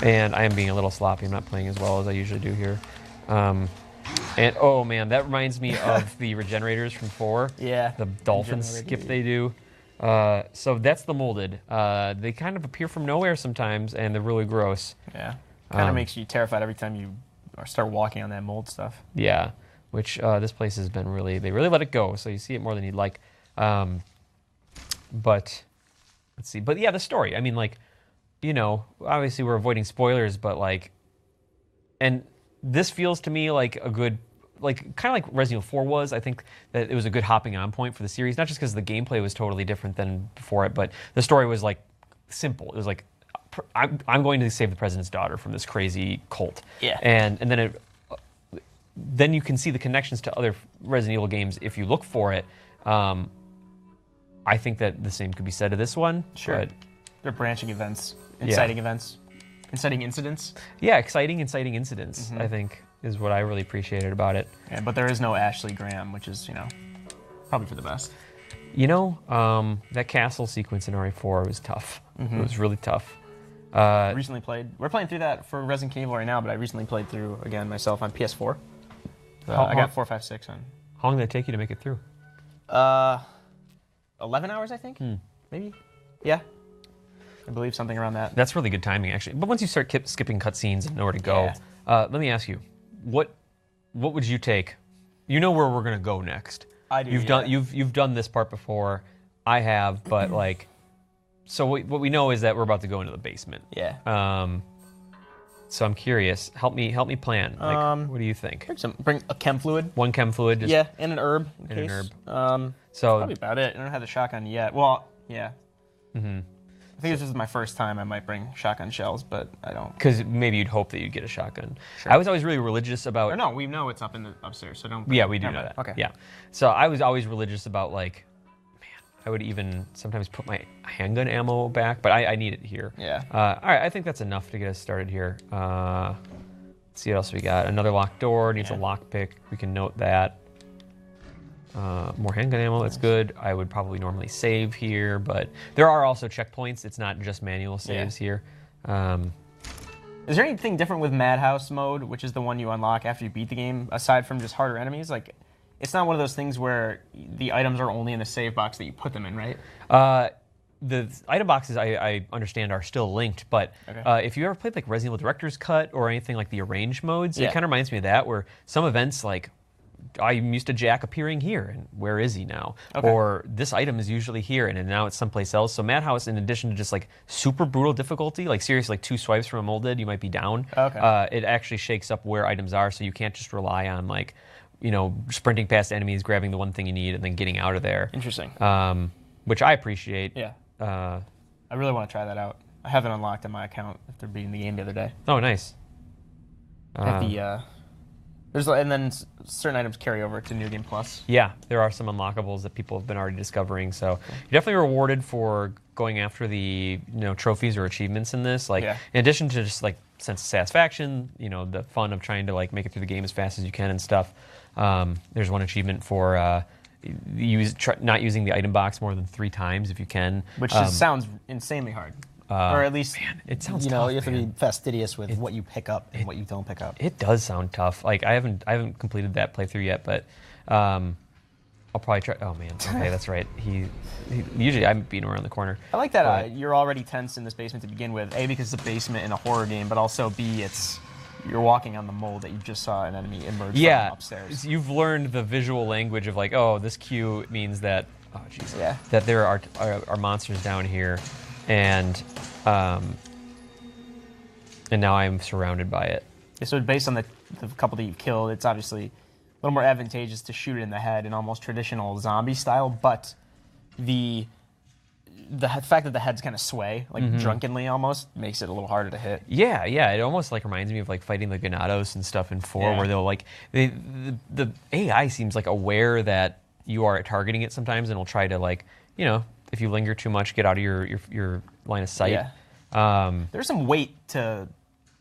And I am being a little sloppy. I'm not playing as well as I usually do here. And oh man, that reminds me of the regenerators from 4. Yeah. The dolphin skip they do. So that's the Molded. They kind of appear from nowhere sometimes, and they're really gross. Yeah. Kind of makes you terrified every time you start walking on that mold stuff. Yeah, which this place has been they really let it go, so you see it more than you'd like. But let's see. But yeah, the story. I mean, like, you know, obviously we're avoiding spoilers, but like, and this feels to me like a good, like kind of like Resident Evil 4 was. I think that it was a good hopping on point for the series, not just because the gameplay was totally different than before it, but the story was like simple. It was like, I'm going to save the president's daughter from this crazy cult. Yeah. And then then you can see the connections to other Resident Evil games if you look for it. I think that the same could be said of this one. Sure. But they're branching events, inciting events, inciting incidents. yeah, inciting incidents, I think, is what I really appreciated about it. Yeah, but there is no Ashley Graham, which is, you know, probably for the best. You know, that castle sequence in RE4 was tough. It was really tough. Recently played. We're playing through that for Resident Evil right now, but I recently played through again myself on PS4. I got 4, 5, 6 on. How long did it take you to make it through? 11 hours, I think. Maybe. Yeah. I believe something around that. That's really good timing, actually. But once you start skipping cutscenes and know where to go, let me ask you, what would you take? You know where we're gonna go next. I do. You've done this part before. I have, but like, so what we know is that we're about to go into the basement. Yeah. So I'm curious. Help me plan. Like, what do you think? Bring a chem fluid. One chem fluid. Just, Yeah, and an herb. And an herb. So probably about it. I don't have the shotgun yet. Well, yeah. I think this is my first time. I might bring shotgun shells, but I don't. Because maybe you'd hope that you'd get a shotgun. Sure. I was always really religious about. Or no, we know it's up in the upstairs, so don't. Yeah, we do know mind. that. Okay. Yeah. So I was always religious about like, man, I would even sometimes put my handgun ammo back, but I need it here. Yeah. All right, I think that's enough to get us started here. Let's see what else we got. Another locked door needs a lockpick. We can note that. More handgun ammo, that's good. I would probably normally save here, but there are also checkpoints. It's not just manual saves here. Is there anything different with Madhouse mode, which is the one you unlock after you beat the game, aside from just harder enemies? Like, it's not one of those things where the items are only in the save box that you put them in, right? The item boxes, I understand, are still linked, but if you ever played like Resident Evil Director's Cut or anything like the arranged modes, it kind of reminds me of that, where some events like, I'm used to Jack appearing here, and where is he now? Okay. Or this item is usually here, and now it's someplace else. So Madhouse, in addition to just like super brutal difficulty, like seriously, like 2 swipes from a molded, you might be down. Okay. It actually shakes up where items are, so you can't just rely on like, you know, sprinting past enemies, grabbing the one thing you need, and then getting out of there. Interesting. Which I appreciate. Yeah. I really want to try that out. I have it unlocked on my account after beating the game the other day. Oh, nice. At the and then certain items carry over to New Game Plus. Yeah, there are some unlockables that people have been already discovering. So you're definitely rewarded for going after the trophies or achievements in this. Like in addition to just like sense of satisfaction, the fun of trying to like make it through the game as fast as you can and stuff. There's one achievement for not using the item box more than 3 times if you can, which just sounds insanely hard. Or at least, it sounds tough, you have to be fastidious with what you pick up and what you don't pick up. It does sound tough. Like I haven't completed that playthrough yet, but I'll probably try. Oh man, okay, that's right. He usually I'm beating him around the corner. I like that you're already tense in this basement to begin with. A, because it's a basement in a horror game, but also B, you're walking on the mold that you just saw an enemy emerge from upstairs. You've learned the visual language of like, oh, this cue means that, oh jeez, that there are monsters down here. And now I'm surrounded by it. Yeah, so based on the couple that you've killed, it's obviously a little more advantageous to shoot it in the head in almost traditional zombie style, but the the fact that the heads kind of sway, like drunkenly almost, makes it a little harder to hit. Yeah, yeah. It almost like reminds me of like fighting the Ganados and stuff in 4, where they'll like the AI seems like aware that you are targeting it sometimes, and will try to like, you know, if you linger too much, get out of your line of sight. Yeah. There's some weight to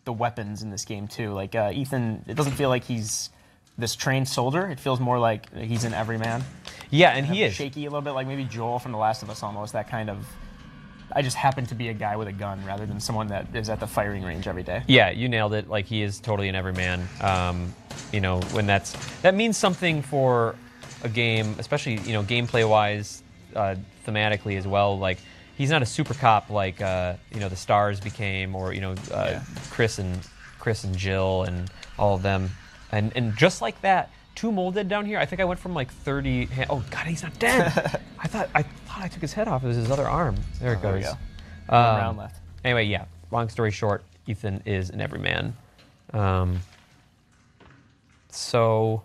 the weapons in this game too. Like Ethan, it doesn't feel like he's this trained soldier. It feels more like he's an everyman. Yeah, and he is shaky a little bit, like maybe Joel from The Last of Us, almost that kind of. I just happen to be a guy with a gun rather than someone that is at the firing range every day. Yeah, you nailed it. Like he is totally an everyman. You know, when that means something for a game, especially gameplay wise, thematically as well. Like he's not a super cop like the Stars became, or Chris and Jill and all of them, and just like that. 2 molded down here. I think I went from like 30. Oh God, he's not dead. I thought I took his head off. It was his other arm. There it goes. There we go. One round left. Anyway, yeah. Long story short, Ethan is an everyman. So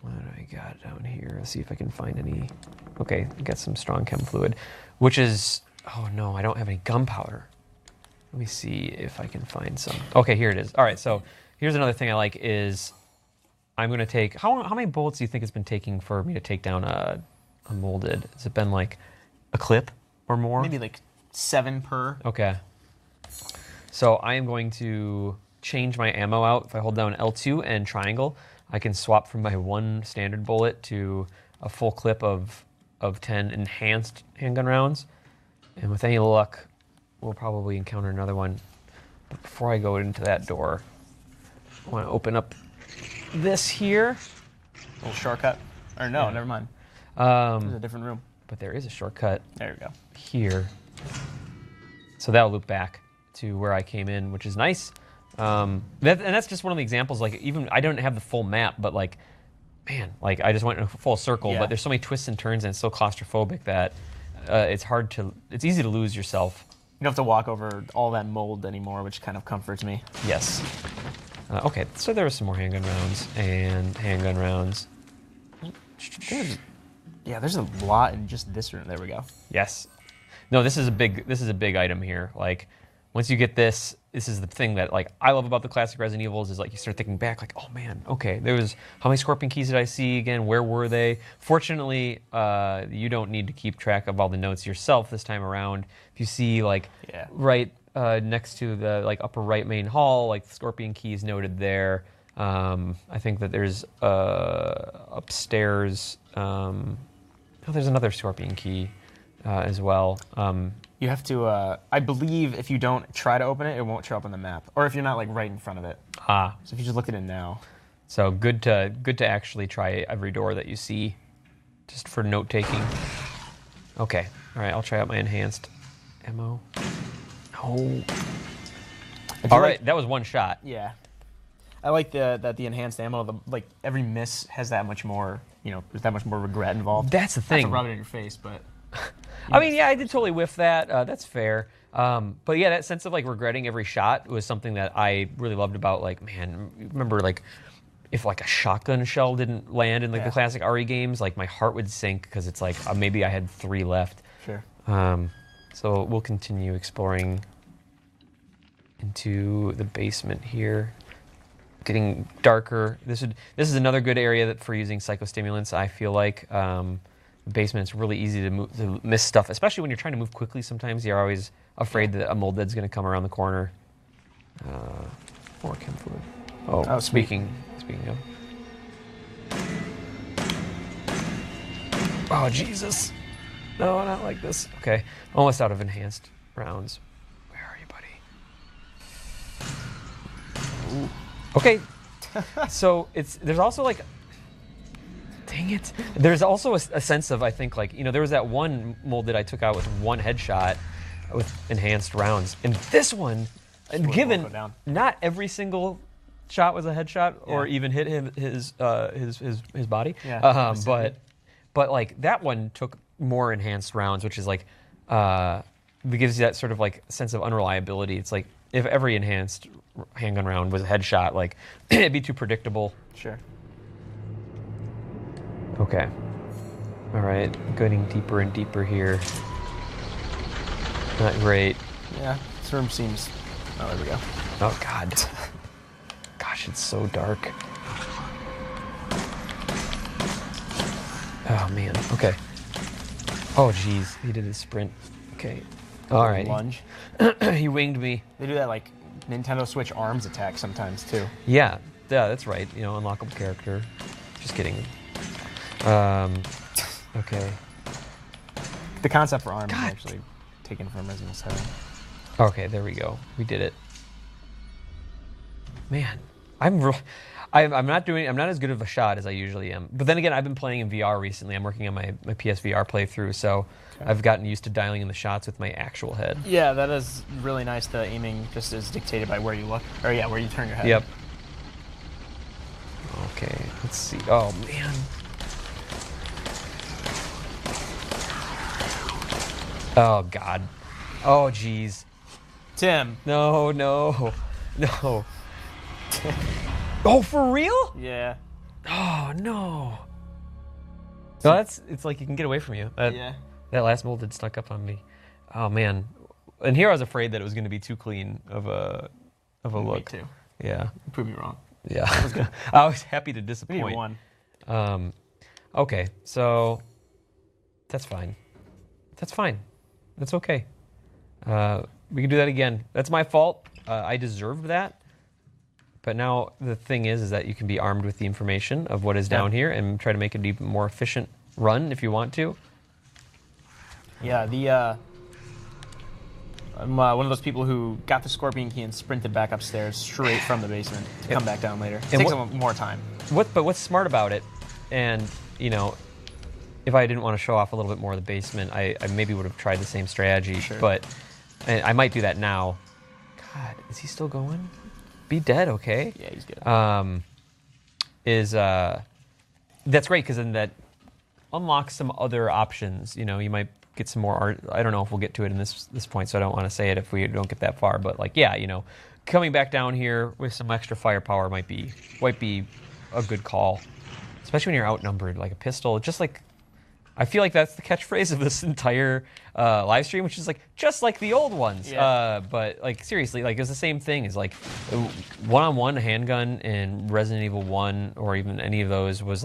what do I got down here? Let's see if I can find any. Okay, I got some strong chem fluid, which is. Oh no, I don't have any gunpowder. Let me see if I can find some. Okay, here it is. All right, so here's another thing I like is. I'm going to take... How many bullets do you think it's been taking for me to take down a molded? Has it been like a clip or more? Maybe like 7 per. Okay. So I am going to change my ammo out. If I hold down L2 and triangle, I can swap from my 1 standard bullet to a full clip of 10 enhanced handgun rounds. And with any luck, we'll probably encounter another one. But before I go into that door, I want to open up this here. A little shortcut. Or no, never mind. There's a different room. But there is a shortcut. There we go. Here. So that'll loop back to where I came in, which is nice. And that's just one of the examples. Like even I don't have the full map, but like, man, like I just went in a full circle. Yeah. But there's so many twists and turns, and it's so claustrophobic that it's easy to lose yourself. You don't have to walk over all that mold anymore, which kind of comforts me. Yes. Okay, so there were some more handgun rounds and handgun rounds. There's a lot in just this room. There we go. Yes. No, this is a big item here. Like once you get this is the thing that like I love about the classic Resident Evils is like you start thinking back like, oh man, okay, there was how many scorpion keys did I see again? Where were they? Fortunately, you don't need to keep track of all the notes yourself this time around. If you see like right next to the like upper right main hall, like the scorpion key is noted there. I think that there's upstairs. There's another scorpion key as well. You have to. I believe if you don't try to open it, it won't show up on the map, or if you're not like right in front of it. So if you just look at it now. So good to actually try every door that you see, just for note taking. Okay. All right. I'll try out my enhanced ammo. Oh. All right, that was 1 shot. Yeah. I like that the enhanced ammo, like every miss has that much more, there's that much more regret involved. That's the thing. Not to rub it in your face, but. I mean, yeah, I did totally whiff that. That's fair. But yeah, that sense of like regretting every shot was something that I really loved about like, man, remember like if like a shotgun shell didn't land in like the classic RE games, like my heart would sink because it's like maybe I had 3 left. Sure. So we'll continue exploring into the basement here. Getting darker. This is another good area for using psychostimulants. I feel like the basement's really easy to miss stuff, especially when you're trying to move quickly. Sometimes you're always afraid that a mold dead's going to come around the corner. More chem fluid. Oh, speaking of. Oh Jesus! No, not like this. Okay, almost out of enhanced rounds. Where are you, buddy? Ooh. Okay, so there's also like, dang it. There's also a sense of, I think, like, there was that one mold that I took out with 1 headshot with enhanced rounds. And this one, given not every single shot was a headshot or even hit his body, but like that one took more enhanced rounds, which is like, it gives you that sort of like sense of unreliability. It's like if every enhanced handgun round was a headshot, like it'd be too predictable. Sure. Okay. All right, getting deeper and deeper here. Not great. Yeah, this room seems... Oh, there we go. Oh, God. Gosh, it's so dark. Oh, man. Okay. Oh, jeez. He did his sprint. Okay. All right. Lunge. He winged me. They do that, like, Nintendo Switch arms attack sometimes, too. Yeah. Yeah, that's right. You know, unlockable character. Just kidding. Okay. The concept for arms is actually taken from Resident Evil 7. Okay, there we go. We did it. Man, I'm not as good of a shot as I usually am. But then again, I've been playing in VR recently. I'm working on my PSVR playthrough, so I've gotten used to dialing in the shots with my actual head. Yeah, that is really nice. The aiming just is dictated by where you look. Or yeah, where you turn your head. Yep. Okay, let's see. Oh, man. Oh, God. Oh, jeez. Tim. No. Oh, for real? Yeah. Oh, no. No, it's like you can get away from you. Yeah. That last mold had snuck up on me. Oh, man. And here I was afraid that it was going to be too clean of a look. Me too. Yeah. Prove me wrong. Yeah. I was happy to We disappoint. need one. Okay, so that's fine. That's fine. That's okay. We can do that again. That's my fault. I deserved that. But now the thing is that you can be armed with the information of what is down here and try to make it an even more efficient run if you want to. Yeah, I'm one of those people who got the Scorpion key and sprinted back upstairs straight from the basement to come back down later. It takes more time. But what's smart about it, and you know, if I didn't want to show off a little bit more of the basement, I maybe would have tried the same strategy. Sure. But and I might do that now. God, is he still going? Be dead, okay? Yeah, he's good. That's great because then that unlocks some other options. You know, you might get some more art. I don't know if we'll get to it in this point, so I don't want to say it if we don't get that far. But like, yeah, you know, coming back down here with some extra firepower might be a good call, especially when you're outnumbered. Like a pistol, just like I feel like that's the catchphrase of this entire live stream, which is like just like the old ones. Yeah. But like seriously, like it's the same thing. Is like one-on-one handgun in Resident Evil 1 or even any of those was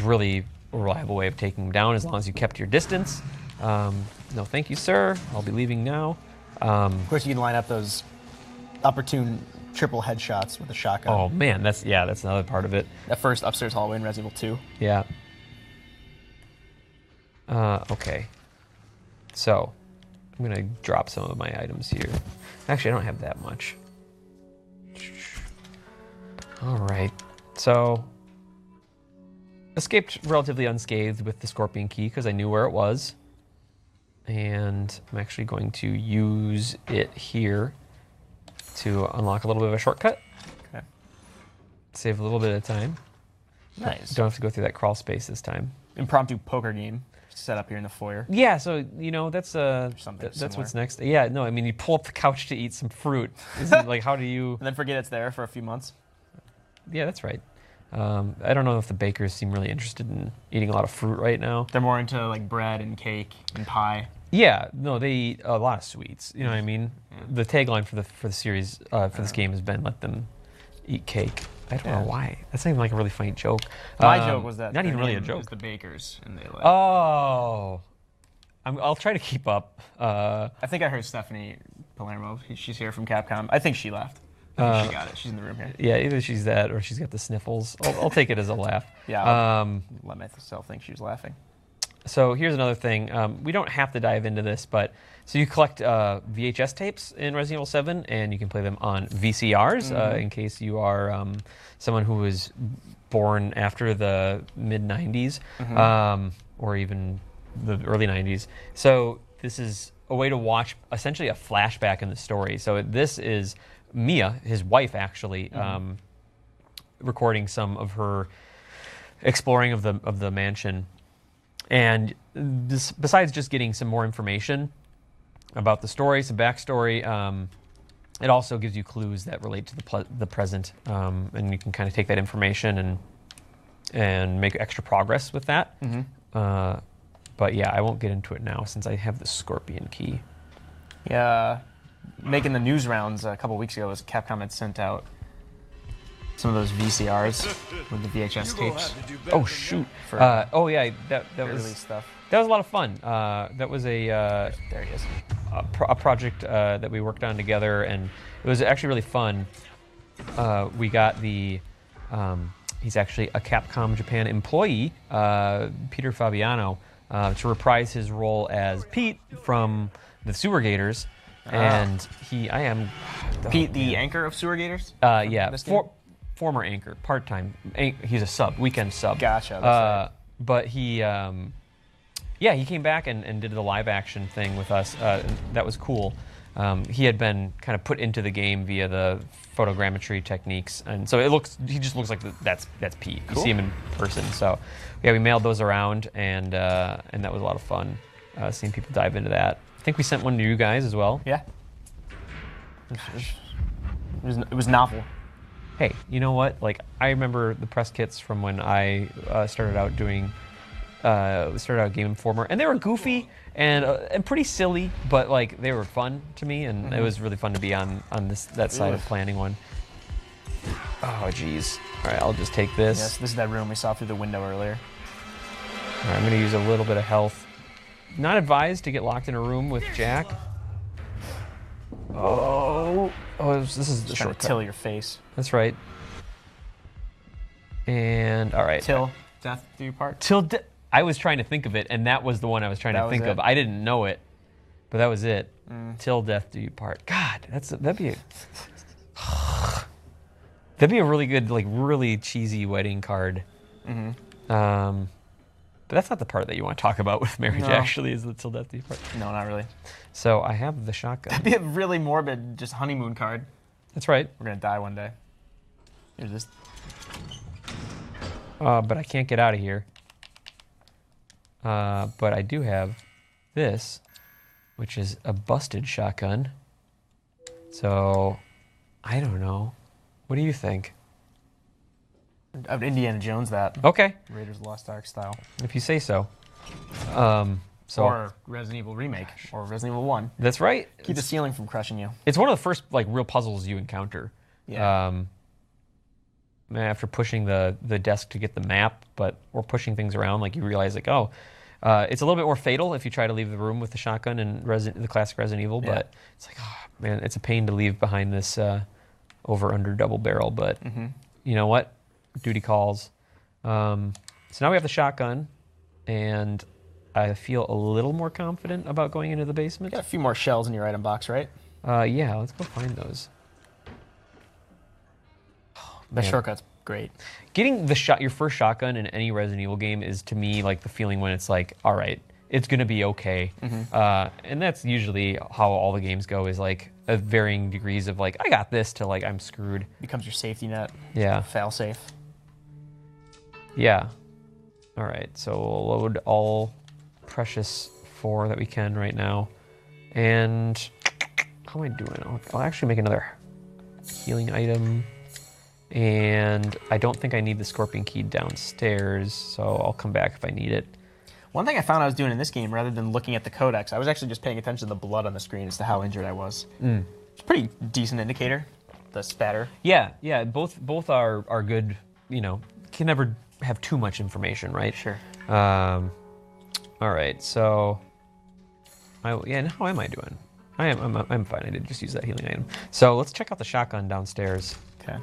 really a reliable way of taking them down as long as you kept your distance. No, thank you, sir. I'll be leaving now. Of course, you can line up those opportune triple headshots with a shotgun. Oh man, that's another part of it. That first upstairs hallway in Resident Evil 2. Yeah. Okay. So, I'm gonna drop some of my items here. Actually, I don't have that much. All right. So, escaped relatively unscathed with the Scorpion key because I knew where it was. And I'm actually going to use it here to unlock a little bit of a shortcut. Okay. Save a little bit of time. Nice. Don't have to go through that crawl space this time. Impromptu poker game set up here in the foyer. Yeah, so you know that's Something that's similar. what's next. Yeah, no, I mean you pull up the couch to eat some fruit. Isn't like how do you? And then forget it's there for a few months. Yeah, that's right. I don't know if the bakers seem really interested in eating a lot of fruit right now. They're more into like bread and cake and pie. Yeah, no, they eat a lot of sweets. You know what I mean? Yeah. The tagline for the series for this game has been "Let them eat cake." I don't know why. That's not even like a really funny joke. My joke was that not even really a name joke. was the bakers, and they like. Oh, I'll try to keep up. I think I heard Stephanie Palermo. She's here from Capcom. I think she left. I think she got it. She's in the room here. Yeah, either she's that or she's got the sniffles. I'll take it as a laugh. Yeah, I'll let myself think she was laughing. So here's another thing. We don't have to dive into this, but so you collect VHS tapes in Resident Evil 7, and you can play them on VCRs in case you are someone who was born after the mid-90s or even the early 90s. So this is a way to watch essentially a flashback in the story. So this is Mia, his wife, actually, recording some of her exploring of the mansion. And this, besides just getting some more information about the story, some backstory, it also gives you clues that relate to the present, and you can kind of take that information and make extra progress with that. But yeah, I won't get into it now since I have the Scorpion key. Yeah, making the news rounds a couple weeks ago was Capcom had sent out some of those VCRs with the VHS tapes Oh shoot! for Oh yeah, that release was stuff. that was a lot of fun. That was There he is. a project that we worked on together, and it was actually really fun. We got the he's actually a Capcom Japan employee, Peter Fabiano, to reprise his role as Pete from the Sewer Gators, and I am Pete, the anchor of Sewer Gators? yeah, this game? former anchor, part-time. He's a sub, weekend sub. Gotcha. That's right. But he, yeah, he came back and did the live action thing with us. That was cool. He had been kind of put into the game via the photogrammetry techniques, and so he just looks like that's Pete. You see him in person. So yeah, we mailed those around, and that was a lot of fun seeing people dive into that. I think we sent one to you guys as well. Yeah. It was novel. Hey, you know what? Like, I remember the press kits from when I started out doing Game Informer, and they were goofy and pretty silly, but like they were fun to me, and it was really fun to be on that side of planning one. Oh, geez. All right, I'll just take this. Yes, this is that room we saw through the window earlier. All right, I'm gonna use a little bit of health. Not advised to get locked in a room with Jack. This is the Just trying to shortcut. till your face. That's right. And all right. Till death do you part? I was trying to think of it, and that was the one I was trying to think of. I didn't know it, but that was it. Till death do you part. God, that'd be a really good, like really cheesy wedding card. But that's not the part that you want to talk about with marriage. No. Actually, is the till death do you part. No, not really. So I have the shotgun. That'd be a really morbid, just honeymoon card. That's right. We're gonna die one day. Here's this. But I can't get out of here. But I do have this, which is a busted shotgun. So, I don't know. What do you think? Of Indiana Jones, that. Okay, Raiders of the Lost Ark style. if you say so. Or Resident Evil Remake. Or Resident Evil 1. That's right. Keep the ceiling from crushing you. It's one of the first like real puzzles you encounter. Yeah. After pushing the desk to get the map, or pushing things around, like you realize like, oh, it's a little bit more fatal if you try to leave the room with the shotgun in the classic Resident Evil, Yeah. but it's like, oh man, it's a pain to leave behind this over-under double barrel, but you know what? Duty calls. So now we have the shotgun, and I feel a little more confident about going into the basement. Got a few more shells in your item box, right? Yeah, let's go find those. The Man. shortcut's great. Getting your first shotgun in any Resident Evil game is to me like the feeling when it's like, all right, it's gonna be okay, and that's usually how all the games go. Is like of varying degrees of like, I got this to like I'm screwed. Becomes your safety net. Yeah, Fail safe. yeah. All right, so we'll load all precious 4 that we can right now, and how am I doing? I'll actually make another healing item. And I don't think I need the scorpion key downstairs, so I'll come back if I need it. One thing I found I was doing in this game, rather than looking at the codex, I was actually just paying attention to the blood on the screen as to how injured I was. It's a pretty decent indicator, the spatter. Yeah. Both are good. You know, can never have too much information, right? Sure. All right. So, how am I doing? I'm fine. I did just use that healing item. So let's check out the shotgun downstairs. Okay.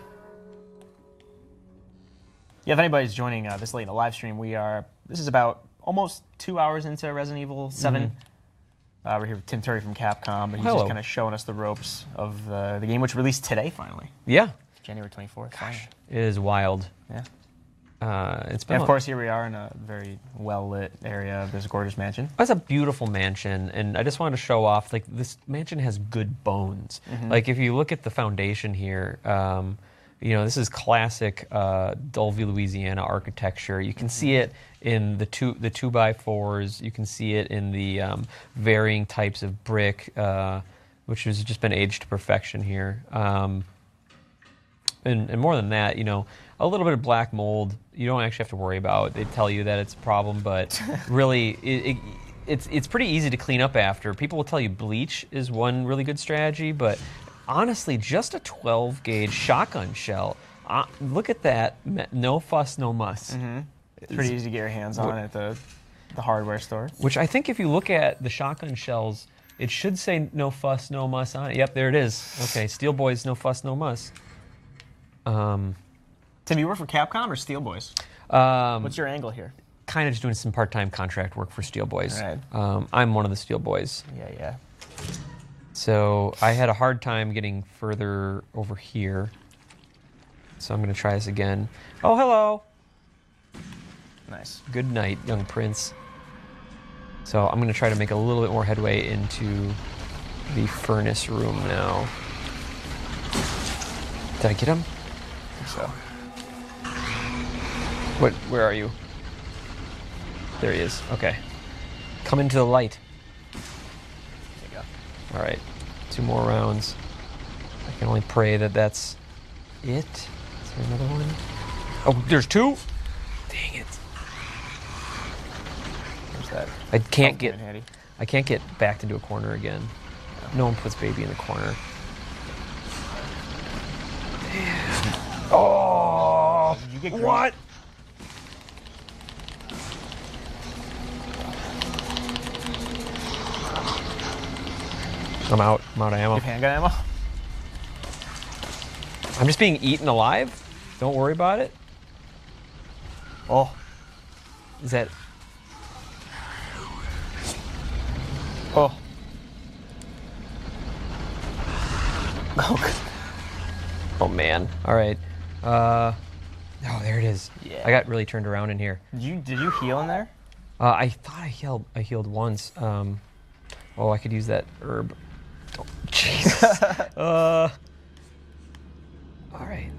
Yeah, if anybody's joining this late in the live stream, this is about almost 2 hours into Resident Evil 7. We're here with Tim Turry from Capcom, and he's Hello. just kind of showing us the ropes of the game, which released today, finally. Yeah, January 24th. Finally. it is wild. Yeah. It's been And of course, here we are in a very well-lit area of this gorgeous mansion. It's a beautiful mansion, and I just wanted to show off, like, this mansion has good bones. Like, if you look at the foundation here, you know, this is classic Dulvey, Louisiana architecture. You can see it in the 2x4s. You can see it in the varying types of brick, which has just been aged to perfection here. And more than that, you know, a little bit of black mold, you don't actually have to worry about. They tell you that it's a problem, but really, it's pretty easy to clean up after. People will tell you bleach is one really good strategy, but honestly, just a 12 gauge shotgun shell. Look at that. No fuss, no muss. It's pretty easy to get your hands on at the hardware store. Which I think if you look at the shotgun shells, it should say no fuss, no muss on it. Yep, there it is. Okay, Steel Boys, no fuss, no muss. Tim, you work for Capcom or Steel Boys? What's your angle here? Kind of just doing some part-time contract work for Steel Boys. Right. I'm one of the Steel Boys. Yeah. So I had a hard time getting further over here. So I'm going to try this again. Oh, hello. Nice. Good night, young prince. So I'm going to try to make a little bit more headway into the furnace room now. Did I get him? I think so. Where are you? There he is. Okay. Come into the light. There you go. All right. 2 more rounds. I can only pray that that's it. Is there another one? Oh, there's 2? Dang it. There's that. I can't get handy. I can't get backed into a corner again. No one puts baby in the corner. Oh! Did you get green? What? I'm out of ammo. You have handgun ammo? I'm just being eaten alive. Don't worry about it. Oh. Is that... Oh. Oh, Oh, man. All right. Oh, there it is. Yeah. I got really turned around in here. did you heal in there? I thought I healed once. Oh, I could use that herb. Oh, Jesus. All right.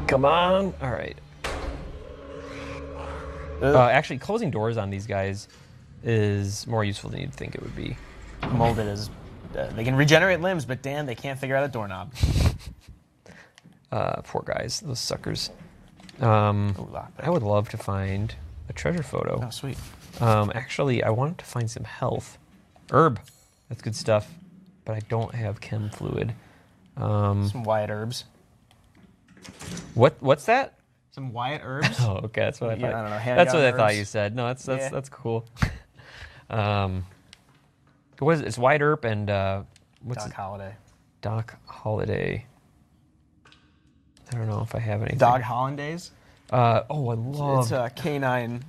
Come on. All right. Actually, closing doors on these guys is more useful than you'd think it would be. Molded as they can regenerate limbs, but damn, they can't figure out a doorknob. Poor guys, those suckers. Ooh, lockpick. I would love to find a treasure photo. Oh, sweet. Actually, I wanted to find some health. Herb. That's good stuff. But I don't have chem fluid. Some Wyatt herbs. What's that? Some Wyatt herbs? Oh, okay, that's what I thought. I don't know. That's what I handgun thought herbs. you said. No, that's cool. What is it? It's White Herb and what's Doc Holliday. Doc Holiday. I don't know if I have anything. Dog Hollandaise? Oh, I love. It's a canine.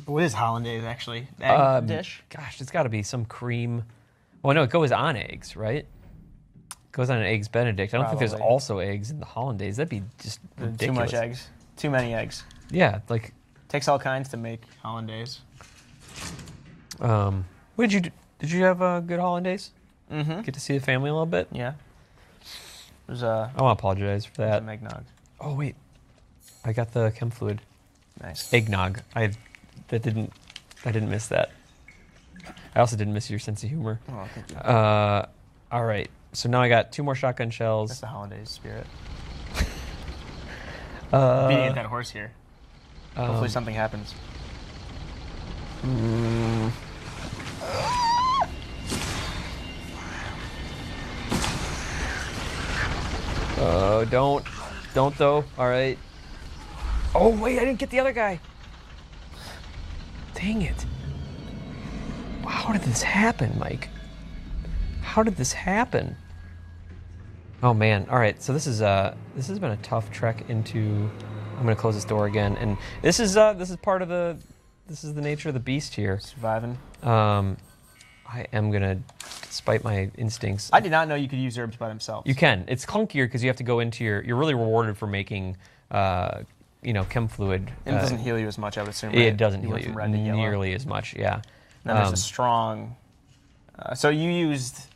What is Hollandaise actually? Egg dish? Gosh, it's got to be some cream. Oh no, it goes on eggs, right? It goes on an eggs Benedict. I don't think there's Probably. also eggs in the hollandaise. That'd be just ridiculous. Too much eggs. Too many eggs. Yeah, like. Takes all kinds to make Hollandaise. What did you do? Did you have a good hollandaise? Mm-hmm. Get to see the family a little bit. Yeah. There's I want to apologize for that. some eggnog. Oh wait, I got the chem fluid. Nice. Eggnog. I didn't miss that. I also didn't miss your sense of humor. Oh, thank you. All right. So now I got 2 more shotgun That's shells. the Hollandaise spirit. Beating that horse here. Hopefully something happens. Oh, don't though. All right. Oh wait, I didn't get the other guy. Dang it. How did this happen, Mike? How did this happen? Oh man. All right. So this has been a tough trek into. I'm gonna close this door again, and this is part of the. This is the nature of the beast here. Surviving. I am gonna, despite my instincts. I did not know you could use herbs by themselves. You can. It's clunkier because you have to go into your. You're really rewarded for making, chem fluid. And it doesn't heal you as much, I would assume. It right? doesn't You heal went you from red to yellow. nearly as much. Yeah. Then there's a strong. So you used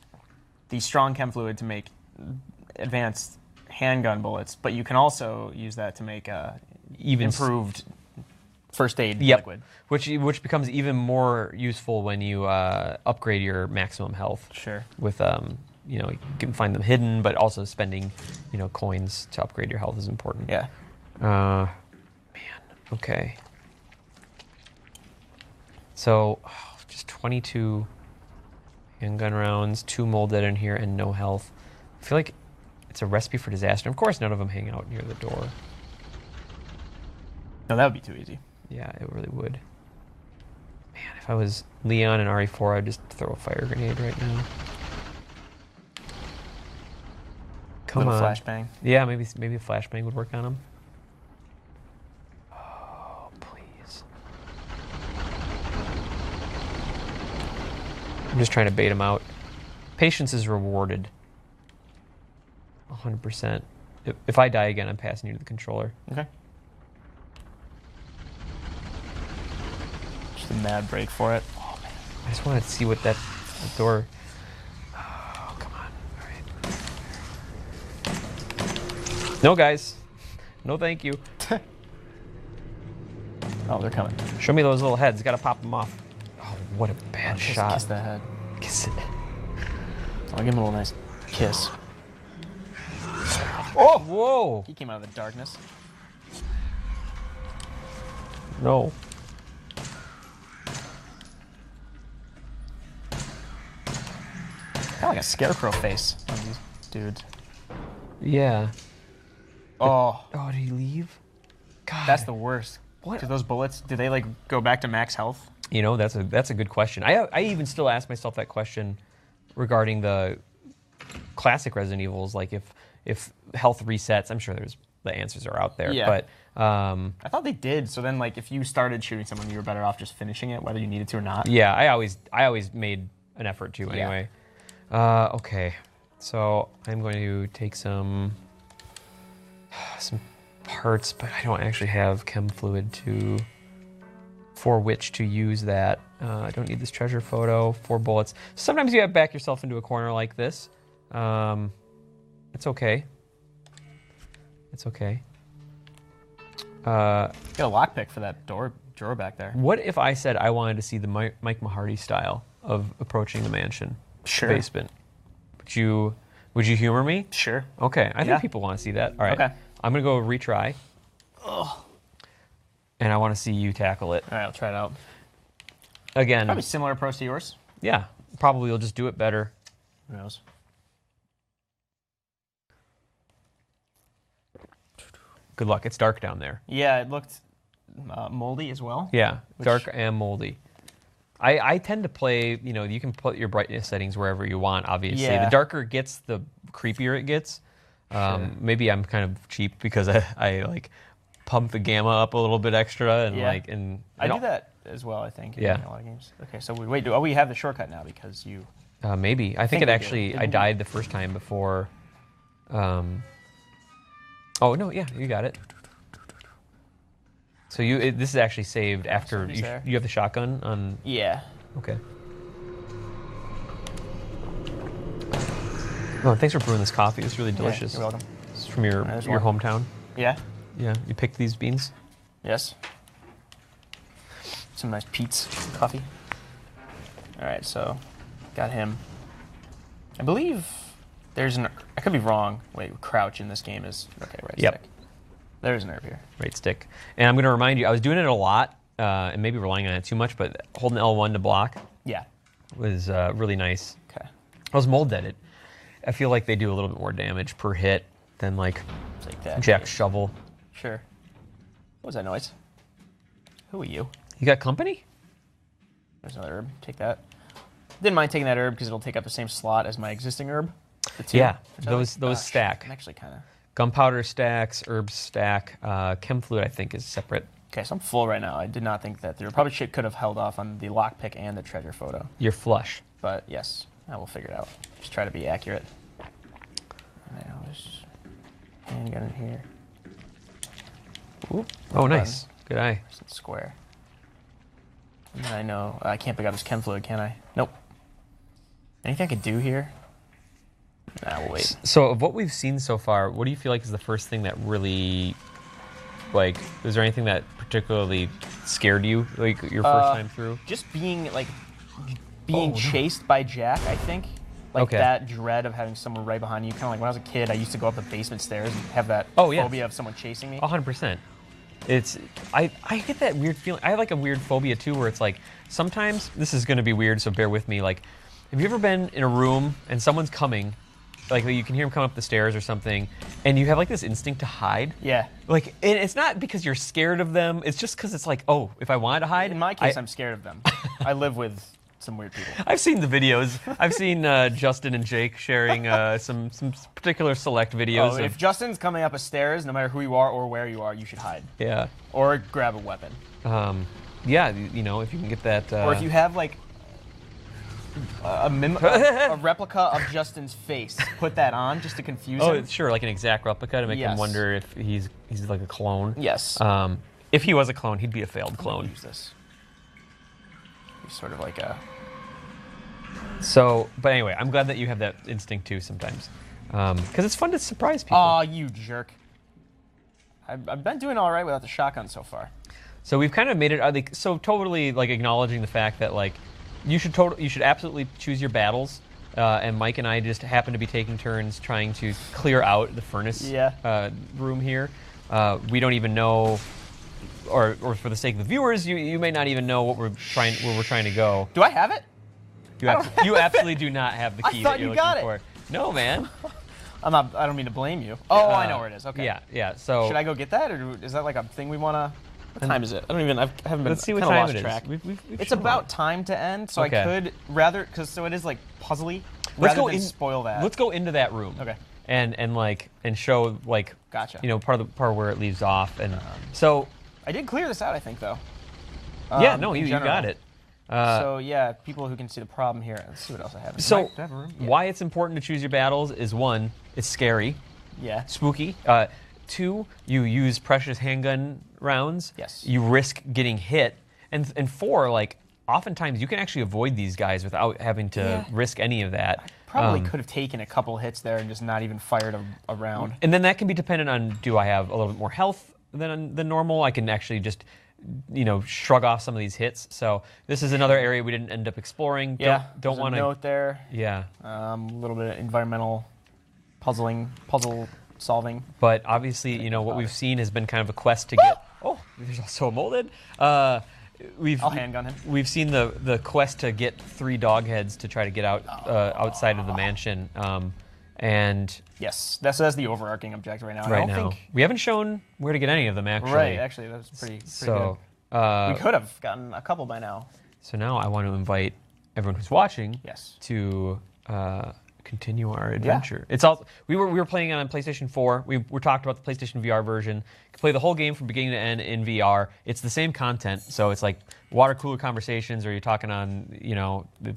the strong chem fluid to make advanced handgun bullets, but you can also use that to make Even improved first aid Yep. liquid. Which becomes even more useful when you upgrade your maximum health. Sure. With you can find them hidden, but also spending coins to upgrade your health is important. Yeah. Man, Okay. So, just 22 handgun rounds, 2 molded in here, and no health. I feel like it's a recipe for disaster. Of course, none of them hang out near the door. No, that would be too easy. Yeah, it really would. Man, if I was Leon and RE4, I'd just throw a fire grenade right now. Come Little on. flashbang. Yeah, maybe a flashbang would work on him. Oh, please. I'm just trying to bait him out. Patience is rewarded. 100%. If I die again, I'm passing you to the controller. Okay. Just a mad break for it. Oh, man. I just wanted to see what that door... Oh, come on. All right. No, guys. No, thank you. Oh, they're coming. Show me those little heads. Gotta pop them off. Oh, what a bad Just shot. kiss that head. Kiss it. I'll give him a little nice kiss. Oh, whoa. He came out of the darkness. No. Kind of like a scarecrow face on these dudes. Yeah. Oh, Oh, did he leave? God. that's the worst. What? Do those bullets, do they like go back to max health? You know, that's a good question. I even still ask myself that question regarding the classic Resident Evils. Like if health resets, I'm sure the answers are out there. Yeah. But I thought they did. So then, like, if you started shooting someone, you were better off just finishing it, whether you needed to or not. yeah, I always made an effort to anyway. Okay, so I'm going to take some parts, but I don't actually have chem fluid for which to use that. I don't need this treasure photo. 4 bullets. Sometimes you have to back yourself into a corner like this. It's okay. It's okay. Get a lockpick for that drawer back there. What if I said I wanted to see the Mike Mahardy style of approaching the mansion basement? Would you humor me? Sure. Okay, I Yeah. think people want to see that. All right. Okay. I'm gonna go retry. Ugh. And I want to see you tackle it All right, I'll try it out. again. Probably similar approach to yours. Yeah, probably you'll just do it better. Who knows? Good luck. It's dark down there. Yeah, it looked moldy as well. Yeah, dark and moldy. I tend to play, you can put your brightness settings wherever you want, obviously. Yeah. The darker it gets, the creepier it gets. Maybe I'm kind of cheap because I like pump the gamma up a little bit extra and Yeah. I do that as well, I think, in Yeah. a lot of games. Okay, so we have the shortcut now because you... Maybe. I think think it we actually, did, I didn't we? died the first time before. Oh, no, yeah, you got it. So this is actually saved after somebody's there. you have the shotgun on. Yeah. Okay. Oh, thanks for brewing this coffee. It's really delicious. You're welcome. It's from your There's your one. hometown. Yeah? Yeah, you picked these beans. Yes. Some nice Pete's coffee. All right, so got him. I believe there's I could be wrong. Wait, crouch in this game is okay. Right Yep. stick. There's an herb here. Right stick. And I'm going to remind you, I was doing it a lot, and maybe relying on it too much, but holding L1 to block Yeah. was really nice. Okay. I was mold deaded. I feel like they do a little bit more damage per hit than like Take that. Jack's shovel. Sure. What was that noise? Who are you? You got company? There's another herb. Take that. Didn't mind taking that herb because it'll take up the same slot as my existing herb. The 2, Yeah, which I like. those stack. I'm actually kind of... Gunpowder stacks, herbs stack, chem fluid I think is separate. Okay, so I'm full right now. I did not think that there probably could have held off on the lockpick and the treasure photo. You're flush. But yes, I will figure it out. Just try to be accurate. And now there's handgun in here. Ooh, Oh, nice. Good eye. it's square. And then I know I can't pick up this chem fluid, can I? Nope. Anything I could do here? Nah, we'll wait. So of what we've seen so far, what do you feel like is the first thing that really, like, is there anything that particularly scared you, like, your first time through? Just being chased by Jack, I think. Like Okay. that dread of having someone right behind you. Kind of like when I was a kid, I used to go up the basement stairs and have that Oh, yeah. phobia of someone chasing me. 100%. I get that weird feeling. I have like a weird phobia too, where it's like sometimes this is going to be weird, so bear with me. Like, have you ever been in a room and someone's coming, like you can hear them come up the stairs or something, and you have like this instinct to hide? Yeah. Like, and it's not because you're scared of them. It's just because it's like, oh, if I wanted to hide. In my case, I'm scared of them. I live with some weird people. I've seen the videos. I've seen Justin and Jake sharing some particular select videos. If Justin's coming up a stairs, no matter who you are or where you are, you should hide. Yeah. Or grab a weapon. Yeah, you know, if you can get that. Or if you have like a replica of Justin's face, put that on just to confuse him. Sure, like an exact replica to make him wonder if he's like a clone. Yes. If he was a clone, he'd be a failed clone. Use this. He's sort of like a. So, but anyway, I'm glad that you have that instinct too sometimes, because it's fun to surprise people. Aw, you jerk. I've been doing all right without the shotgun so far. So we've kind of made it so totally like acknowledging the fact that like you should absolutely choose your battles, and Mike and I just happen to be taking turns trying to clear out the furnace room here. We don't even know, or for the sake of the viewers, you may not even know where we're trying to go. Do I have it? You absolutely do not have the key I thought that you're you looking got it. for. No, man. I don't mean to blame you. Oh, I know where it is. Okay. Yeah. So should I go get that, or is that like a thing we want to? What time is it? I haven't been. Let's see what kinda time lost it is. track. We've It's about time to end, so Okay. I could rather so it is like puzzly. Let's rather go than in, spoil that. Let's go into that room. Okay. And show like Gotcha. you know part where it leaves off, and so I did clear this out, I think, though. yeah, no, in you got general. it. So yeah, people who can see the problem here. Let's see what else I have. So Do I have a room? Yeah. why it's important to choose your battles is one, it's scary, Yeah. spooky. Two, you use precious handgun rounds. Yes. You risk getting hit, and four, like oftentimes you can actually avoid these guys without having to risk any of that. Probably could have taken a couple hits there and just not even fired a round. And then that can be dependent on, do I have a little bit more health than normal? I can actually just, shrug off some of these hits. So this is another area we didn't end up exploring. Yeah. Don't want to. note there. Yeah. A little bit of environmental puzzle solving. But obviously, what we've seen has been kind of a quest to get. Oh, there's also a molded. I'll handgun him. We've seen the quest to get 3 dog heads to try to get out outside of the mansion. And Yes, that's the overarching objective right now. right I don't now, think. we haven't shown where to get any of them actually. Right, actually, that's pretty So, good. We could have gotten a couple by now. so now I want to invite everyone who's watching Yes. to continue our adventure. It's all we were playing it on PlayStation 4. We talked about the PlayStation VR version. You can play the whole game from beginning to end in VR. It's the same content, so it's like water cooler conversations, or you're talking on,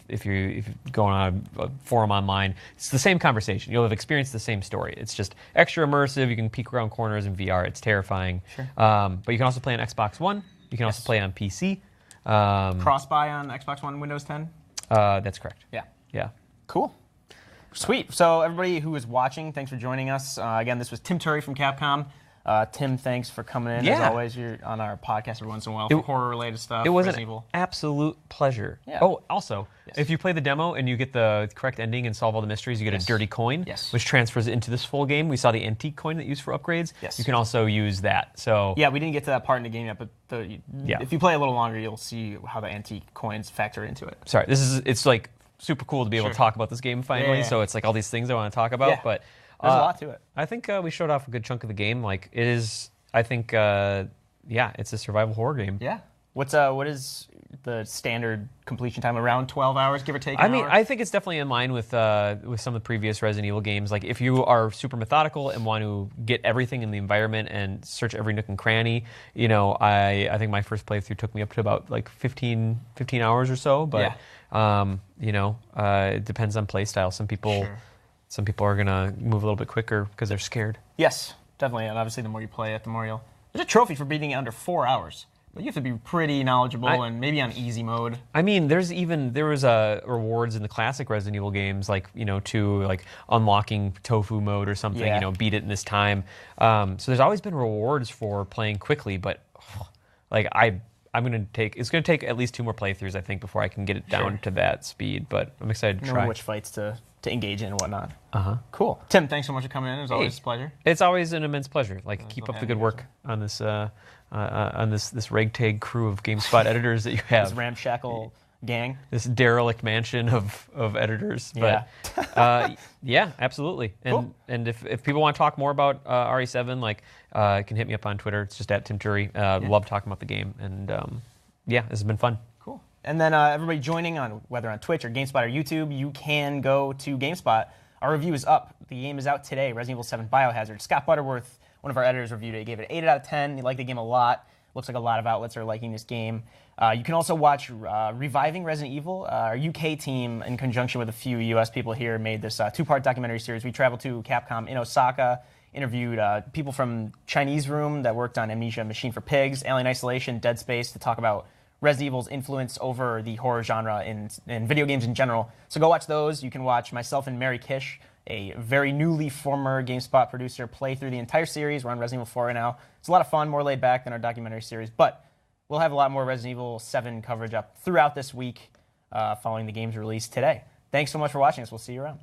if you're going on a forum online, it's the same conversation. You'll have experienced the same story. It's just extra immersive. You can peek around corners in VR. It's terrifying. Sure. But you can also play on Xbox One. You can also play on PC. Cross-buy on Xbox One, Windows 10? That's correct. Yeah. Yeah. Cool. Sweet. So everybody who is watching, thanks for joining us. Again, this was Tim Turry from Capcom. Tim, thanks for coming in. As Yeah. always, you're on our podcast every once in a while for horror-related stuff. It was Resident an Evil. absolute pleasure. Yeah. Oh, also, Yes. if you play the demo and you get the correct ending and solve all the mysteries, you get a dirty coin, which transfers into this full game. We saw the antique coin that you use for upgrades. Yes. You can also use that. So Yeah, we didn't get to that part in the game yet, but if you play a little longer, you'll see how the antique coins factor into it. sorry, it's like super cool to be able to talk about this game finally. Yeah. So it's like all these things I want to talk about. Yeah. But There's a lot to it. I think we showed off a good chunk of the game. Like it is, I think, it's a survival horror game. Yeah. What is the standard completion time? Around 12 hours, give or take? I mean, I think it's definitely in line with some of the previous Resident Evil games. Like, if you are super methodical and want to get everything in the environment and search every nook and cranny, I think my first playthrough took me up to about like 15 hours or so. But it depends on play style. Some people are gonna move a little bit quicker because they're scared. Yes, definitely. And obviously, the more you play it, the more you'll. There's a trophy for beating it under 4 hours. But you have to be pretty knowledgeable and maybe on easy mode. I mean, there was rewards in the classic Resident Evil games, like to unlocking tofu mode or something. Yeah. Beat it in this time. So there's always been rewards for playing quickly, but it's gonna take at least 2 more playthroughs, I think, before I can get it down to that speed. But I'm excited to Know try. which fights to to engage in and whatnot. Cool. Tim, thanks so much for coming in. It was always a pleasure. It's always an immense pleasure. Like, keep up the good work on this this ragtag crew of GameSpot editors that you have. This ramshackle gang. This derelict mansion of editors. Yeah. But yeah, absolutely. And Cool. and if people want to talk more about RE7, like, you can hit me up on Twitter. It's just at Tim Turi. Love talking about the game. And yeah, this has been fun. Cool. And then everybody joining on whether on Twitch or GameSpot or YouTube, you can go to GameSpot. Our review is up. The game is out today. Resident Evil 7 Biohazard. Scott Butterworth, one of our editors, reviewed it. He gave it an 8 out of 10. He liked the game a lot. Looks like a lot of outlets are liking this game. You can also watch Reviving Resident Evil. Our UK team, in conjunction with a few US people here, made this two-part documentary series. We traveled to Capcom in Osaka, interviewed people from Chinese Room that worked on Amnesia Machine for Pigs, Alien Isolation, Dead Space, to talk about Resident Evil's influence over the horror genre in video games in general. So go watch those. You can watch myself and Mary Kish, a very newly former GameSpot producer, play through the entire series. We're on Resident Evil 4 right now. It's a lot of fun, more laid back than our documentary series, but we'll have a lot more Resident Evil 7 coverage up throughout this week following the game's release today. Thanks so much for watching us. We'll see you around.